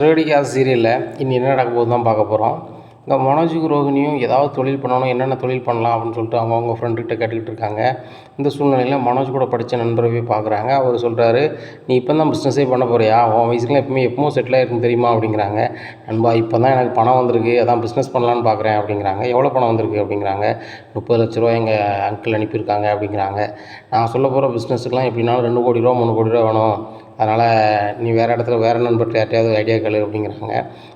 சிறகடிக்க சீரியலில் இனி என்ன நடக்க போகுது தான் பார்க்க போகிறோம். இந்த மனோஜுக்கும் ரோகிணியும் ஏதாவது தொழில் பண்ணணும், என்னென்ன தொழில் பண்ணலாம் அப்படின்னு சொல்லிட்டு அவங்கவுங்க ஃப்ரெண்டுகிட்ட கேட்டுக்கிட்டு இருக்காங்க. இந்த சூழ்நிலையில் மனோஜ் கூட படித்த நண்பரை போய் பார்க்குறாங்க. அவர் சொல்கிறாரு, நீ இப்போ தான் பிஸ்னஸே பண்ண போறியா, உன் வயசுக்குலாம் எப்பவும் செட்டில் ஆகிருக்குன்னு தெரியுமா அப்படிங்கிறாங்க. நண்பா, இப்போ தான் எனக்கு பணம் வந்திருக்கு, அதான் பிஸ்னஸ் பண்ணலான்னு பார்க்குறேன் அப்படிங்கிறாங்க. எவ்வளோ பணம் வந்திருக்கு அப்படிங்கிறாங்க. 30 லட்ச ரூபா எங்கள் அங்கிள் அனுப்பியிருக்காங்க அப்படிங்கிறாங்க. நான் சொல்ல போகிற பிஸ்னஸுக்கெலாம் எப்படின்னாலும் 2 கோடி ரூபா 3 கோடி ரூபா வேணும், அதனால் நீ வேறு இடத்துல வேறு நண்பர்கிட்ட யார்ட்டையாவது ஐடியா கேளு அப்படிங்கிறாங்க.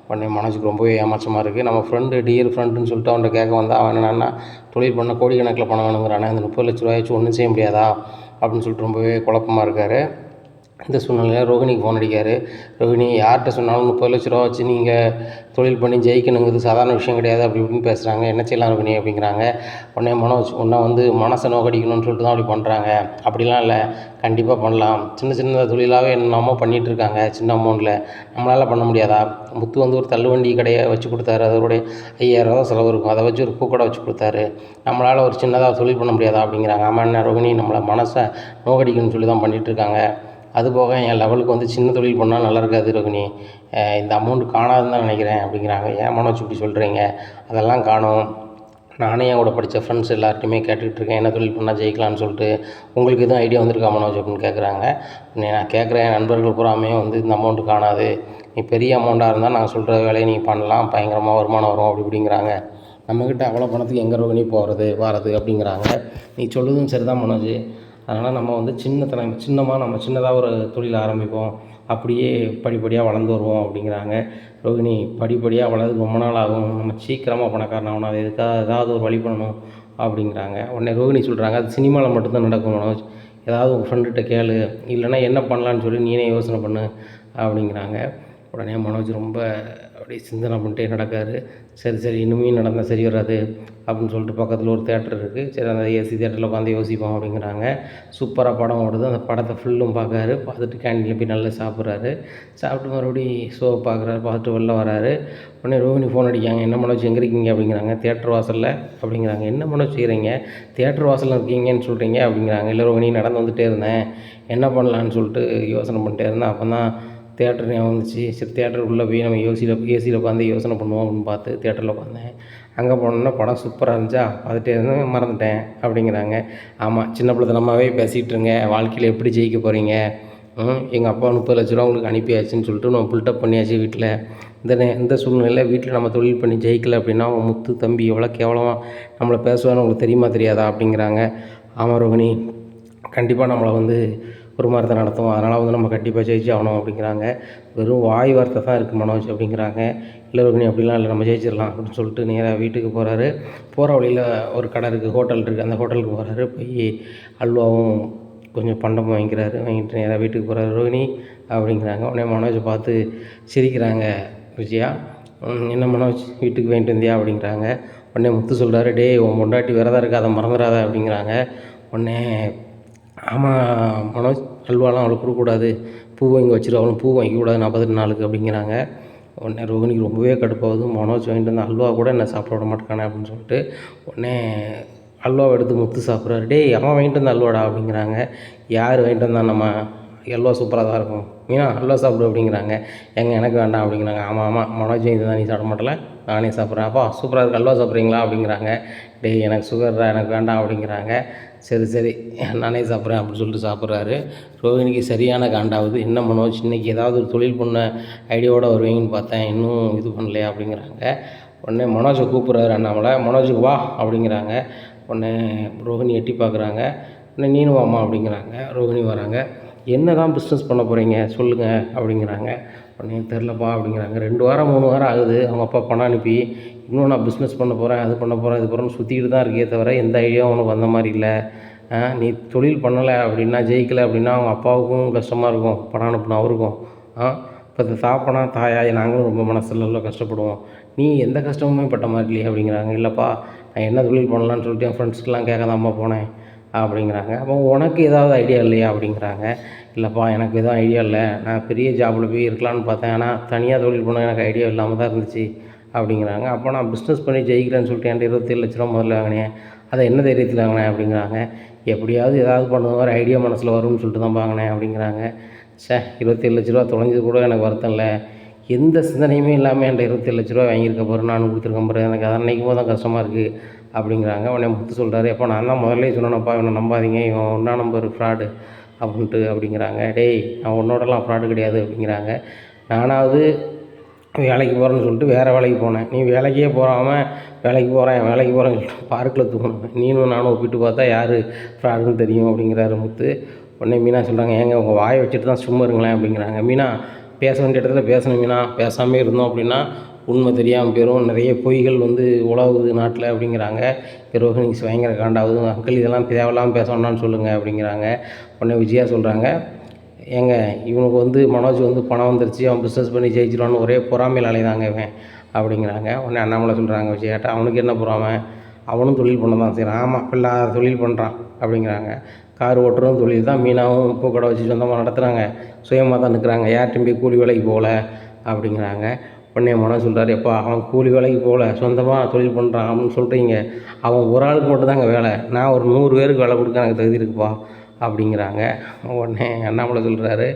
உடனே மனோஜுக்கு ரொம்பவே ஏமாற்றமாக இருக்குது. நம்ம ஃப்ரெண்டு டியர் ஃப்ரெண்டுன்னு சொல்லிட்டு அவன்கிட்ட கேட்க வந்தால் அவன் என்னன்னா தொழில் பண்ண கோடிக்கணக்கில் பணம் வேணுங்கிறானே, அந்த 30 லட்ச ரூபாயாச்சும் ஒன்றும் செய்ய முடியாதா அப்படின்னு சொல்லிட்டு ரொம்பவே குழப்பமாக இருக்கார். இந்த சூழ்நிலையில் ரோகிணிக்கு ஃபோன் அடிக்கார். ரோகிணி, யார்கிட்ட சொன்னாலும் 30 லட்ச ரூபா வச்சு நீங்கள் தொழில் பண்ணி ஜெயிக்கணுங்கிறது சாதாரண விஷயம் கிடையாது அப்படி இப்படின்னு பேசுகிறாங்க, என்ன செய்யலாம் ரோகிணி அப்படிங்கிறாங்க. உடனே மனோஜ், உன்னை மனசை நோக்கடிக்கணும்னு சொல்லிட்டு தான் அப்படி பண்ணுறாங்க, அப்படிலாம் இல்லை, கண்டிப்பாக பண்ணலாம். சின்ன சின்ன தொழிலாகவே என்னமோ பண்ணிகிட்ருக்காங்க, சின்ன அமௌண்ட்டில் நம்மளால் பண்ண முடியாதா? முத்து ஒரு தள்ளுவண்டி கடையை வச்சு கொடுத்தாரு, அதோடைய 5000 ரூபா செலவு இருக்கும், அதை வச்சு ஒரு பூக்கடை வச்சு கொடுத்தாரு, நம்மளால் ஒரு சின்னதாக தொழில் பண்ண முடியாதா அப்படிங்கிறாங்க. ஆமாம், என்ன ரோகிணி, நம்மளை மனசை நோக்கடிக்கணும்னு சொல்லி தான் பண்ணிகிட்ருக்காங்க. அதுபோக என் லெவலுக்கு சின்ன தொழில் பண்ணால் நல்லா இருக்காது ரோகிணி, இந்த அமௌண்ட்டு காணாதுன்னு தான் நினைக்கிறேன் அப்படிங்கிறாங்க. ஏன் மனோஜ் இப்படி சொல்கிறீங்க? அதெல்லாம் காணும். நானே என் கூட படித்த ஃப்ரெண்ட்ஸ் எல்லார்ட்டையுமே கேட்டுக்கிட்டு இருக்கேன், என்ன தொழில் பண்ணால் ஜெயிக்கலான்னு சொல்லிட்டு. உங்களுக்கு எதுவும் ஐடியா வந்திருக்கா மனோஜ் அப்படின்னு கேட்குறாங்க. நான் கேட்குறேன், என் நண்பர்கள் பூராமே இந்த அமௌண்ட்டு காணாது, நீ பெரிய அமௌண்ட்டாக இருந்தால் நாங்கள் சொல்கிற வேலையை நீ பண்ணலாம், பயங்கரமாக வருமானம் வரும் அப்படி இப்படிங்கிறாங்க. நம்மக்கிட்ட அவ்வளோ பணத்துக்கு எங்கே ரோகிணி போகிறது வாரது அப்படிங்கிறாங்க. நீ சொல்லுதும் சரி தான் மனோஜ், அதனால் நம்ம சின்னதாக ஒரு தொழில் ஆரம்பிப்போம், அப்படியே படிப்படியாக வளர்ந்து வருவோம் அப்படிங்கிறாங்க. ரோகிணி, படிப்படியாக வளர்ந்து ரொம்ப நாள் ஆகும், நம்ம சீக்கிரமாக பணக்காரன் ஆகணும், அது ஏதாவது ஒரு வழி பண்ணணும் அப்படிங்கிறாங்க. உடனே ரோகிணி சொல்கிறாங்க, அது சினிமாவில் மட்டும்தான் நடக்கும் மனோஜ், ஏதாவது உங்கள் ஃப்ரெண்டுகிட்ட கேளு, இல்லைன்னா என்ன பண்ணலான்னு சொல்லி நீனே யோசனை பண்ணு அப்படிங்கிறாங்க. உடனே மனோஜ் ரொம்ப அப்படியே சிந்தனை பண்ணிட்டே நடக்காரு. சரி இனிமேல் நடந்தால் சரி வராது அப்படின்னு சொல்லிட்டு பக்கத்தில் ஒரு தேட்டர் இருக்குது, சரி அந்த ஏசி தேட்டரில் உட்காந்து யோசிப்போம் அப்படிங்கிறாங்க. சூப்பராக படம் ஓடுது, அந்த படத்தை ஃபுல்லும் பார்க்காரு. பார்த்துட்டு கேண்டீனில் போய் நல்லா சாப்பிட்றாரு. சாப்பிட்டு மறுபடியும் ஷோவை பார்க்குறாரு. பார்த்துட்டு வெளில வராரு. உடனே ரோகிணி ஃபோன் அடிக்காங்க, என்ன மனோஜ் எங்கே இருக்கீங்க அப்படிங்கிறாங்க. தேட்டர் வாசலில் அப்படிங்கிறாங்க. என்ன மனோஜ் செய்கிறீங்க, தேட்டர் வாசலில் இருக்கீங்கன்னு சொல்கிறீங்க அப்படிங்கிறாங்க. இல்லை ரோகிணி, நடந்து வந்துகிட்டே இருந்தேன், என்ன பண்ணலான்னு சொல்லிட்டு யோசனை பண்ணிட்டே இருந்தேன், அப்போ தான் தேட்டர் ஞாபகம் வந்துச்சு. சரி, தேட்டருக்குள்ளே போய் நம்ம ஏசியில் உட்காந்து யோசனை பண்ணுவோம் அப்படின்னு பார்த்து தேட்டரில் உட்காந்தேன். அங்கே போனோன்னா படம் சூப்பராக இருந்துச்சா, பார்த்துட்டே இருந்தேன், மறந்துட்டேன் அப்படிங்கிறாங்க. ஆமாம், சின்ன பிள்ளைத்தனமாகவே பேசிகிட்டு இருங்க, வாழ்க்கையில் எப்படி ஜெயிக்க போகிறீங்க, எங்கள் அப்பா 30 லட்ச ரூபா உங்களுக்கு அனுப்பியாச்சுன்னு சொல்லிட்டு நம்ம புல்டப் பண்ணியாச்சு வீட்டில். இந்த சூழ்நிலையில் வீட்டில் நம்ம தொழில் பண்ணி ஜெயிக்கலை அப்படின்னா அவங்க முத்து தம்பி எவ்வளோ கேவலமாக நம்மளை பேசுவான்னு உங்களுக்கு தெரியுமா தெரியாதா அப்படிங்கிறாங்க. ஆமாம் ரோகிணி, கண்டிப்பாக நம்மளை ஒரு மாதிரி நடத்தும், அதனால் நம்ம கண்டிப்பாக ஜெயிச்சு ஆகணும் அப்படிங்கிறாங்க. வெறும் வாய் வார்த்தை தான் இருக்குது மனோஜ் அப்படிங்கிறாங்க. இல்லை ரோகிணி, அப்படிலாம் இல்லை, நம்ம ஜெயிச்சிடலாம் அப்படின்னு சொல்லிட்டு நேராக வீட்டுக்கு போகிறாரு. போகிற வழியில் ஒரு கடை இருக்குது, ஹோட்டல் இருக்குது, அந்த ஹோட்டலுக்கு போகிறாரு. போய் அல்வாவும் கொஞ்சம் பண்டமும் வாங்கிட்டு நேராக வீட்டுக்கு போகிறாரு. ரோகிணி அப்படிங்கிறாங்க. உடனே மனோஜை பார்த்து சிரிக்கிறாங்க விஜயா. என்ன மனோஜ், வீட்டுக்கு வாங்கிட்டு வந்தியா அப்படிங்கிறாங்க. உடனே முத்து சொல்கிறாரு, டேய், உன் பொண்டாட்டி விரதம் இருக்கா, அதை மறந்துடாத அப்படிங்கிறாங்க. உடனே ஆமாம் மனோஜ், அல்வாலாம் அவளுக்கு கொடுக்கக்கூடாது, பூ வாங்கி வச்சிரு, அவளும் பூ வாங்கிக்கூடாது 48 நாளுக்கு அப்படிங்கிறாங்க. உடனே ரோகிணிக்கு ரொம்பவே கடுப்பாகுது. மனோஜ் வாங்கிட்டு வந்த அல்வா கூட என்ன சாப்பிட விட மாட்டேக்கானே அப்படின்னு சொல்லிட்டு உடனே அல்வாவை எடுத்து முத்து சாப்பிட்றாரு. டேய், அவன் வாங்கிட்டு வந்த அல்வாடா அப்படிங்கிறாங்க. யார் வாங்கிட்டு வந்தான், நம்ம அல்வா சூப்பராக தான் இருக்கும், மீனா அல்வா சாப்பிடு அப்படிங்கிறாங்க. எனக்கு வேண்டாம் அப்படிங்கிறாங்க. ஆமாம், மனோஜ் வாங்கி தான் நீ சாப்பிட மாட்டல, நானே சாப்பிட்றேன். அப்பா சூப்பராக இருக்குது, அல்வா சாப்பிட்றீங்களா அப்படிங்கிறாங்க. டேய், எனக்கு சுகர்ரா, எனக்கு வேண்டாம் அப்படிங்கிறாங்க. சரி நானே சாப்பிட்றேன் அப்படின்னு சொல்லிட்டு சாப்பிட்றாரு. ரோகிணிக்கு சரியான காண்டாகுது. என்ன மனோஜ், இன்றைக்கி ஏதாவது ஒரு தொழில் பண்ண ஐடியாவோட வருவீங்கன்னு பார்த்தேன், இன்னும் இது பண்ணலையா அப்படிங்கிறாங்க. உடனே மனோஜை கூப்பிட்றாரு அண்ணாமலை. மனோஜுக்கு வா அப்படிங்கிறாங்க. உடனே ரோகிணி எட்டி பார்க்குறாங்க. உடனே நீனும் வாமா அப்படிங்கிறாங்க. ரோகிணி வராங்க. என்ன தான் பிஸ்னஸ் பண்ண போகிறீங்க சொல்லுங்கள் அப்படிங்கிறாங்க. உடனே தெரிலப்பா அப்படிங்கிறாங்க. 2 வாரம் 3 வாரம் ஆகுது அவங்க அப்பா பணம் அனுப்பி, இன்னும் நான் பிஸ்னஸ் பண்ண போகிறேன், அது பண்ண போகிறேன், இது பண்ண சுற்றிக்கிட்டு தான் இருக்கே தவிர எந்த ஐடியாவும் உனக்கு வந்த மாதிரி இல்லை. நீ தொழில் பண்ணலை அப்படின்னா, ஜெயிக்கலை அப்படின்னா அவங்க அப்பாவுக்கும் கஷ்டமாக இருக்கும், பணம் அனுப்பினா அவருக்கும். இப்போ இந்த தாப்பனா தாயாய் நாங்களும் ரொம்ப மனசுல கஷ்டப்படுவோம், நீ எந்த கஷ்டமுமே பட்ட மாதிரி இல்லையே அப்படிங்கிறாங்க. இல்லைப்பா, நான் என்ன தொழில் பண்ணலான்னு சொல்லிட்டு என் ஃப்ரெண்ட்ஸ்க்கெலாம் கேட்க தான்ப்பா போனேன் அப்படிங்கிறாங்க. அப்போ உனக்கு ஏதாவது ஐடியா இல்லையா அப்படிங்கிறாங்க. இல்லைப்பா, எனக்கு எதுவும் ஐடியா இல்லை, நான் பெரிய ஜாபில் போய் இருக்கலான்னு பார்த்தேன், ஆனால் தனியாக தொழில் பண்ண எனக்கு ஐடியா இல்லாமல் தான் இருந்துச்சு அப்படிங்கிறாங்க. அப்போ நான் பிஸ்னஸ் பண்ணி ஜெயிக்கிறேன்னு சொல்லிட்டு என்கிட்ட 27 லட்ச ரூபா முதல்ல வாங்கினேன், அதை என்ன தைரியத்தில் வாங்கினேன் அப்படிங்கிறாங்க. எப்படியாவது ஏதாவது பண்ணுற மாதிரி ஐடியா மனசில் வரும்னு சொல்லிட்டு தான் வாங்கினேன் அப்படிங்கிறாங்க. 27 லட்ச ரூபா தொலைஞ்சது கூட எனக்கு வருத்தம் இல்லை, எந்த சிந்தனையுமே இல்லாமல் என்கிட்ட 27 லட்ச ரூபா வாங்கியிருக்க பாரு, நானும் கொடுத்துருக்கேன் பாரு, எனக்கு அதை நினைக்கும் போது தான் கஷ்டமாக இருக்குது அப்படிங்கிறாங்க. உடனே முத்து சொல்கிறாரு, எப்போ நான் தான் முதல்லே சொன்னேனப்பா இவனை நம்பாதீங்க, இவன் 1ஆம் நம்பர் ஃப்ராடு அப்படிங்கிறாங்க. டேய் நான் உன்னோடலாம் ஃப்ராடு கிடையாது அப்படிங்கிறாங்க. நானாவது வேலைக்கு போகிறேன்னு சொல்லிட்டு வேறு வேலைக்கு போனேன், நீ வேலைக்கே போகாமல் வேலைக்கு போகிறேன்னு சொல்லிட்டு பார்க்கில் தூங்கணும், நீனும் நானும் ஒப்பிட்டு பார்த்தா யார் ஃப்ராடுன்னு தெரியும் அப்படிங்கிறாரு முத்து. உடனே மீனா சொல்கிறாங்க, ஏங்க உங்கள் வாயை வச்சுட்டு தான் சும்மா இருங்களேன் அப்படிங்கிறாங்க. மீனா பேச வேண்டிய இடத்துல பேசணும் மீனா, பேசாமல் இருந்தோம் அப்படின்னா உண்மை தெரியாமல் போயிடும், நிறைய பொய்கள் உலவுது நாட்டில் அப்படிங்கிறாங்க. ரோஹிணிக்கு பயங்கர காண்டாகுது, அங்கிள் இதெல்லாம் தேவையில்லாமல் பேசணும்னான்னு சொல்லுங்கள் அப்படிங்கிறாங்க. உடனே விஜயா சொல்கிறாங்க, ஏங்க இவனுக்கு மனோஜ் பணம் வந்துருச்சு, அவன் பிஸ்னஸ் பண்ணி ஜெயிச்சிடுவான்னு ஒரே பொறாமையில் அலைதாங்க இவன் அப்படிங்கிறாங்க. உடனே அண்ணாமலை சொல்கிறாங்க விஜயாட்ட, அவனுக்கு என்ன பொறாமை, அவனும் தொழில் பண்ண தான் செய்கிறான். ஆமாம் பிள்ளை தொழில் பண்ணுறான் அப்படிங்கிறாங்க. கார் ஓட்டுறதும் தொழில் தான், மீனாவும் பூக்கடை வச்சு சொந்தமாக நடத்துகிறாங்க, சுயமாக தான் நிற்கிறாங்க, யார்ட்டும் போய் கூலி வேலைக்கு போகல அப்படிங்கிறாங்க. உடனே மனோஜ் சொல்கிறார், எப்போ அவன் கூலி வேலைக்கு போகல, சொந்தமாக தொழில் பண்ணுறான் அப்படின்னு சொல்கிறீங்க, அவன் ஒரு ஆளுக்கு மட்டும்தாங்க வேலை, நான் ஒரு 100 பேருக்கு வேலை கொடுக்க எனக்கு தகுதி இருக்குப்பா அப்படிங்கிறாங்க. உடனே அண்ணாமலை சொல்கிறாரு,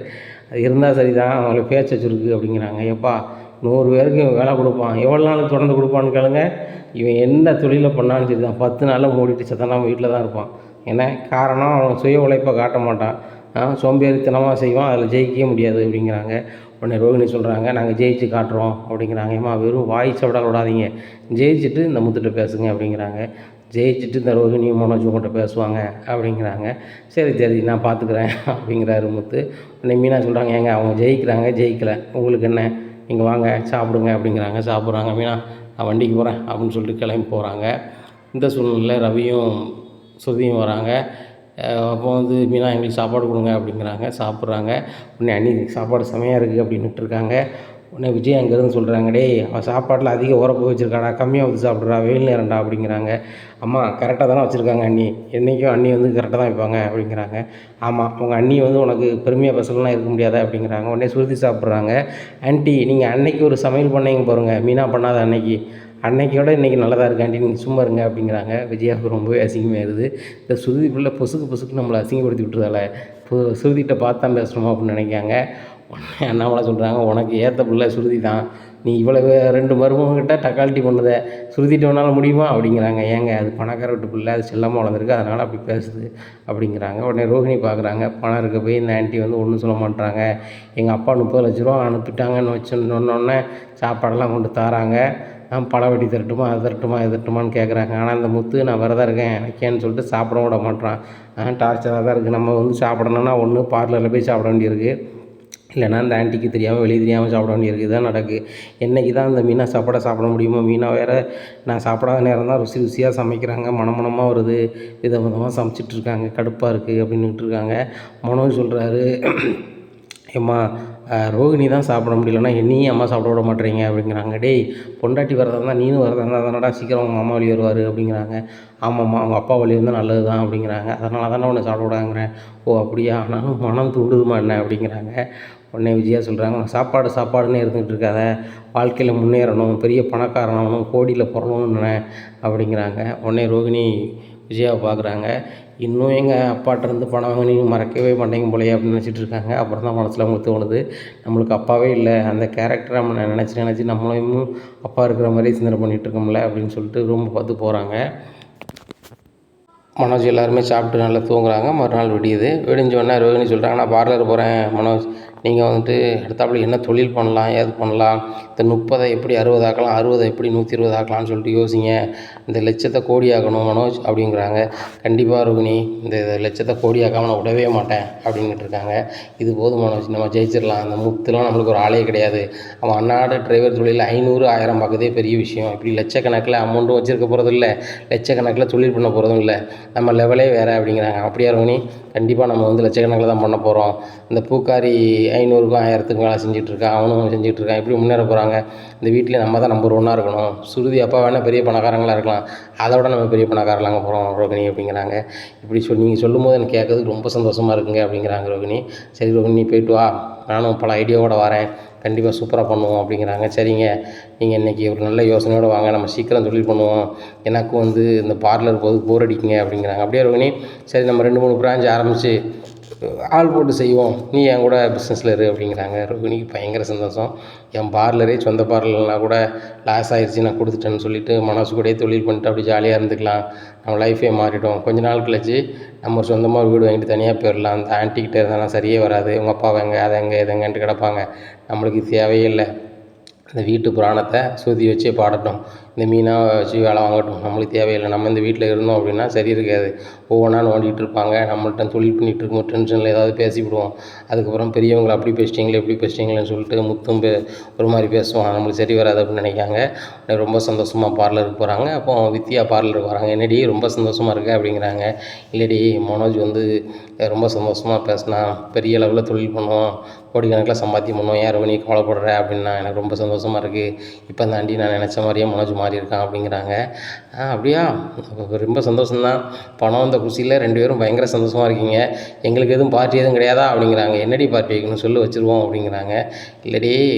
அது இருந்தால் சரி தான், அவங்கள பேச்ச வச்சுருக்கு அப்படிங்கிறாங்க. எப்பா 100 பேருக்கு வேலை கொடுப்பான், எவ்வளோ நாளுக்கு தொடர்ந்து கொடுப்பான்னு கேளுங்க, இவன் எந்த தொழிலை பண்ணாலும் சரி தான் 10 நாளில் மூடிட்டு சத்தனாம வீட்டில் தான் இருப்பான். ஏன்னா காரணம் அவன் சுய உழைப்பை காட்ட மாட்டான், சோம்பேறித்தனமாக செய்வான், அதில் ஜெயிக்கவே முடியாது அப்படிங்கிறாங்க. உடனே ரோகிணி சொல்கிறாங்க, நாங்கள் ஜெயிச்சு காட்டுறோம் அப்படிங்கிறாங்க. ஏம்மா வெறும் வாய் சவடால் விடாதீங்க, ஜெயிச்சுட்டு இந்த முத்துட்ட பேசுங்க அப்படிங்கிறாங்க. ஜெயிச்சுட்டு இந்த ரோகிணி மனோஜ் உங்கள்கிட்ட பேசுவாங்க அப்படிங்கிறாங்க. சரி நான் பார்த்துக்குறேன் அப்படிங்கிறாரு முத்து. உடனே மீனா சொல்கிறாங்க, ஏங்க அவங்க ஜெயிக்கலை, உங்களுக்கு என்ன, நீங்கள் வாங்க சாப்பிடுங்க அப்படிங்கிறாங்க. சாப்பிட்றாங்க. மீனா நான் வண்டிக்கு போகிறேன் அப்படின்னு சொல்லிட்டு கிளம்பி போகிறாங்க. இந்த சூழ்நிலையில் ரவியும் சுருதியும் வராங்க. அப்போ மீனா எங்களுக்கு சாப்பாடு கொடுங்க அப்படிங்கிறாங்க. சாப்பிட்றாங்க. உடனே அண்ணி சாப்பாடு செமையாக இருக்குது அப்படின்னுட்டு இருக்காங்க. உடனே விஜய் அங்கேருந்து சொல்கிறாங்க, டேய் அவன் சாப்பாட்டில் அதிக உரப்பு வச்சுருக்காடா, கம்மியாக ஊற்றி சாப்பிட்றா, வெயில் நேரம்டா அப்படிங்கிறாங்க. அம்மா கரெக்டாக தானே வச்சுருக்காங்க அண்ணி, என்றைக்கும் அண்ணி கரெக்டாக தான் வைப்பாங்க அப்படிங்கிறாங்க. ஆமாம் உங்கள் அண்ணி உனக்கு பெருமையாக பேசலாம் இருக்க முடியாதா அப்படிங்கிறாங்க. உடனே சுருதி சாப்பிட்றாங்க. ஆண்டி நீங்கள் அன்னைக்கு ஒரு சமையல் பண்ணீங்க பாருங்கள், மீனா பண்ணாத அன்னைக்கோட இன்றைக்கி நல்லதாக இருக்கு ஆண்டி, நீங்கள் சும்மா இருங்க அப்படிங்கிறாங்க. விஜயாவுக்கு ரொம்பவே அசிங்கமாகிடுது. இந்த சுருதி பிள்ளை பொசுக்கு நம்மளை அசிங்கப்படுத்தி விட்டுறதால சுருதிகிட்ட பார்த்து தான் பேசணுமா அப்படின்னு நினைக்காங்க. உடனே அண்ணாமலை சொல்கிறாங்க, உனக்கு ஏற்ற பிள்ளை சுருதி தான், நீ இவ்வளவு 2 மருமகிட்ட டக்காலிட்டி பண்ணுத, சுருதிட்டு வேணாலும் முடியுமா அப்படிங்கிறாங்க. ஏங்க அது பணக்கார வீட்டு பிள்ளை, அது செல்லமாக வளர்ந்துருக்கு, அதனால் அப்படி பேசுது அப்படிங்கிறாங்க. உடனே ரோஹிணி பார்க்குறாங்க, பணம் இருக்க போய் இந்த ஆண்டி ஒன்றும் சொல்ல மாட்டாங்க. எங்கள் அப்பா 30 லட்ச ரூபா அனுப்பிட்டாங்கன்னு வச்சுன்னொன்னே சாப்பாடெல்லாம் கொண்டு தராங்க, பழம் வெட்டி தரட்டுமா, அது தரட்டுமான்னு கேட்குறாங்க. ஆனால் இந்த முத்து நான் வரதான் இருக்கேன் எனக்கேன்னு சொல்லிட்டு சாப்பிட விட மாட்டான். டார்ச்சராக தான் இருக்குது. நம்ம சாப்பிடணுன்னா ஒன்று பார்லரில் போய் சாப்பிட வேண்டியிருக்கு, இல்லைனா இந்த ஆண்டிக்கு தெரியாமல் வெளியே தெரியாமல் சாப்பிட வேண்டியிருக்கு. இதுதான் நடக்குது. என்றைக்கு தான் இந்த மீனா சாப்பிட முடியுமோ, மீனா வேறு நான் சாப்பிடாத நேரம் தான் ருசியாக சமைக்கிறாங்க, மனமாக வருது, விதமாக சமைச்சிட்ருக்காங்க, கடுப்பாக இருக்குது அப்படின்னுட்டு இருக்காங்க. மனோஜ் சொல்கிறாரு, ஏம்மா ரோகிணி தான் சாப்பிட முடியலன்னா என்னையும் அம்மா சாப்பிட விட மாட்டேறீங்க அப்படிங்கிறாங்க. டேய் பொண்டாட்டி வரதா இருந்தால் நீனும் வரதா இருந்தால் தானடா சீக்கிரம் அவங்க அம்மா வழி வருவார் அப்படிங்கிறாங்க. ஆமாம்மா அவங்க அப்பா வழி இருந்தால் நல்லது தான் அப்படிங்கிறாங்க. அதனால தானே உன்னை சாப்பிட விடாங்கிறேன். ஓ அப்படியா, ஆனாலும் மனம் தூண்டுதுமா என்ன அப்படிங்கிறாங்க. உடனே விஜயா சொல்கிறாங்க, சாப்பாடுன்னு இருந்துகிட்டு இருக்காத, வாழ்க்கையில் முன்னேறணும், பெரிய பணக்காரனாகணும், கோடியில் பிறக்கணும்னு அப்படிங்கிறாங்க. உடனே ரோகிணி விஜயாவை பார்க்குறாங்க. இன்னும் எங்கள் அப்பாட்டிருந்து பணம் வாங்கி நீங்கள் மறக்கவே மாட்டேங்க போலையே அப்படின்னு நினச்சிட்டு இருக்காங்க. அப்புறம் தான் மனசில் அவங்களுக்கு தோணுது, நம்மளுக்கு அப்பாவே இல்லை, அந்த கேரக்டரை நம்ம நினச்சி நம்மளையும் அப்பா இருக்கிற மாதிரி சிந்தனை பண்ணிகிட்ருக்கோம்ல அப்படின்னு சொல்லிட்டு ரூமை பார்த்து போகிறாங்க. மனோஜ் எல்லாருமே சாப்பிட்டு நல்லா தூங்குறாங்க. மறுநாள் விடிஞ்சோடனே ரோஹிணி சொல்கிறாங்க, நான் பார்லர் போகிறேன் மனோஜ், நீங்கள் அடுத்தாப்புல என்ன தொழில் பண்ணலாம், ஏது பண்ணலாம், இந்த 30 எப்படி 60 ஆக்கலாம், 60 எப்படி 120 ஆக்கலாம்னு சொல்லிட்டு யோசிங்க, இந்த லட்சத்தை கோடியாக்கணும் மனோஜ் அப்படிங்கிறாங்க. கண்டிப்பாக ரோஹிணி, இந்த லட்சத்தை கோடியாக்காமல் நான் விடவே மாட்டேன் அப்படின்ட்டு இருக்காங்க. இது போதும் மனோஜ், நம்ம ஜெயிச்சிடலாம், அந்த முத்துலாம் நம்மளுக்கு ஒரு ஆளே கிடையாது, அவன் அன்னாட டிரைவர் தொழில் 500 1000 பார்க்கதே பெரிய விஷயம், இப்படி லட்சக்கணக்கில் அமௌண்ட்டும் வச்சுருக்க போகிறதும் இல்லை, லட்சக்கணக்கில் தொழில் பண்ண போகிறதும் இல்லை, நம்ம லெவலே வேறு அப்படிங்கிறாங்க. அப்படியா ரோஹிணி, கண்டிப்பாக நம்ம லட்சக்கணக்கில் தான் பண்ண போகிறோம், இந்த பூக்காரி 500க்கும் 1000த்துக்கும் வேலை செஞ்சிட்ருக்கான், அவனும் செஞ்சிட்ருக்கான், இப்படி முன்னேற போகிறாங்க, இந்த வீட்டில் நம்ம தான் நம்பர் 1 இருக்கணும், சுருதி அப்பா வேணால் பெரிய பணக்காரங்களாக இருக்கலாம், அதை விட நம்ம பெரிய பணக்காரங்களாங்க போகிறோம் ரோகிணி அப்படிங்கிறாங்க. இப்படி நீங்கள் சொல்லும்போது எனக்கு கேட்கறதுக்கு ரொம்ப சந்தோஷமாக இருக்குங்க அப்படிங்கிறாங்க ரோகிணி. சரி ரோகிணி நீ போய்ட்டு வா, நானும் பல ஐடியாவோடு வரேன், கண்டிப்பாக சூப்பராக பண்ணுவோம் அப்படிங்கிறாங்க. சரிங்க, நீங்கள் இன்றைக்கி ஒரு நல்ல யோசனையோடு வாங்க, நம்ம சீக்கிரம் தொழில் பண்ணுவோம், எனக்கும் இந்த பார்லர் போது போர் அடிக்குங்க அப்படிங்கிறாங்க. அப்படியே ரோகிணி, சரி நம்ம 2 3 பிரான்ச் ஆரம்பித்து ஆள் போட்டு செய்வோம், நீ என் கூட பிஸ்னஸில் இரு அப்படிங்கிறாங்க. ரோகிணிக்கு பயங்கர சந்தோஷம். என் பார்லரே சொந்த பார்லர்னால் கூட லாஸ் ஆயிடுச்சு, நான் கொடுத்துட்டேன்னு சொல்லிவிட்டு மனசு கூடயே தொழில் பண்ணிட்டு அப்படி ஜாலியாக இருந்துக்கலாம், நம்ம லைஃபே மாறிடும். கொஞ்ச நாள் கழிச்சு நம்ம ஒரு சொந்தமாக ஒரு வீடு வாங்கிட்டு தனியாக போயிடலாம். அந்த ஆன்ட்டிக்கிட்ட இருந்தாலும் சரியே வராது, உங்கள் அப்பா எங்கே அதை எங்கே இதை எங்கேன்ட்டு கிடப்பாங்க, நம்மளுக்கு தேவையே இல்லை. இந்த வீட்டு புராணத்தை சுற்றி வச்சே பாடட்டும், இந்த மீனாக வச்சு வேலை வாங்கட்டும், நம்மளுக்கு தேவையில்லை. நம்ம இந்த வீட்டில் இருந்தோம் அப்படின்னா சரி இருக்காது, ஒவ்வொன்றா நோண்டிகிட்டு இருப்பாங்க, நம்மள்ட்ட தொழில் பண்ணிகிட்டு இருக்கும்போது டென்ஷனில் ஏதாவது பேசிவிடுவோம். அதுக்கப்புறம் பெரியவங்களை அப்படி பேசிட்டீங்களே இப்படி பேசிட்டீங்களேன்னு சொல்லிட்டு முத்தும் ஒரு மாதிரி பேசுவான், நம்மளுக்கு சரி வராது அப்படின்னு நினைக்காங்க. ரொம்ப சந்தோஷமாக பார்லருக்கு போகிறாங்க. அப்போ வித்யா பார்லருக்கு வராங்க. என்னடி ரொம்ப சந்தோஷமாக இருக்க அப்படிங்கிறாங்க. இல்லடி, மனோஜ் வந்து ரொம்ப சந்தோஷமாக பேசினா, பெரிய லெவலில் தொழில் பண்ணுவோம், கோடிக்கணக்கில் சம்பாத்தியம் பண்ணுவோம், ஏன் ரோகிணி கவலைப்படுற அப்படின்னா, எனக்கு ரொம்ப சந்தோஷமாக இருக்குது, இப்போ தாண்டி நான் நினச்ச மாதிரியே மனோஜ் மாறி இருக்கான் அப்படிங்கிறாங்க. அப்படியா, ரொம்ப சந்தோஷம்தான், பணம் வந்த குஷியில் 2 பேரும் பயங்கர சந்தோஷமாக இருக்கீங்க, எங்களுக்கு எதுவும் பார்ட்டி எதுவும் கிடையாதா அப்படிங்கிறாங்க. என்னடி பார்ட்டி வைக்கணும் சொல்லி வச்சுருவோம் அப்படிங்கிறாங்க. இல்லடி,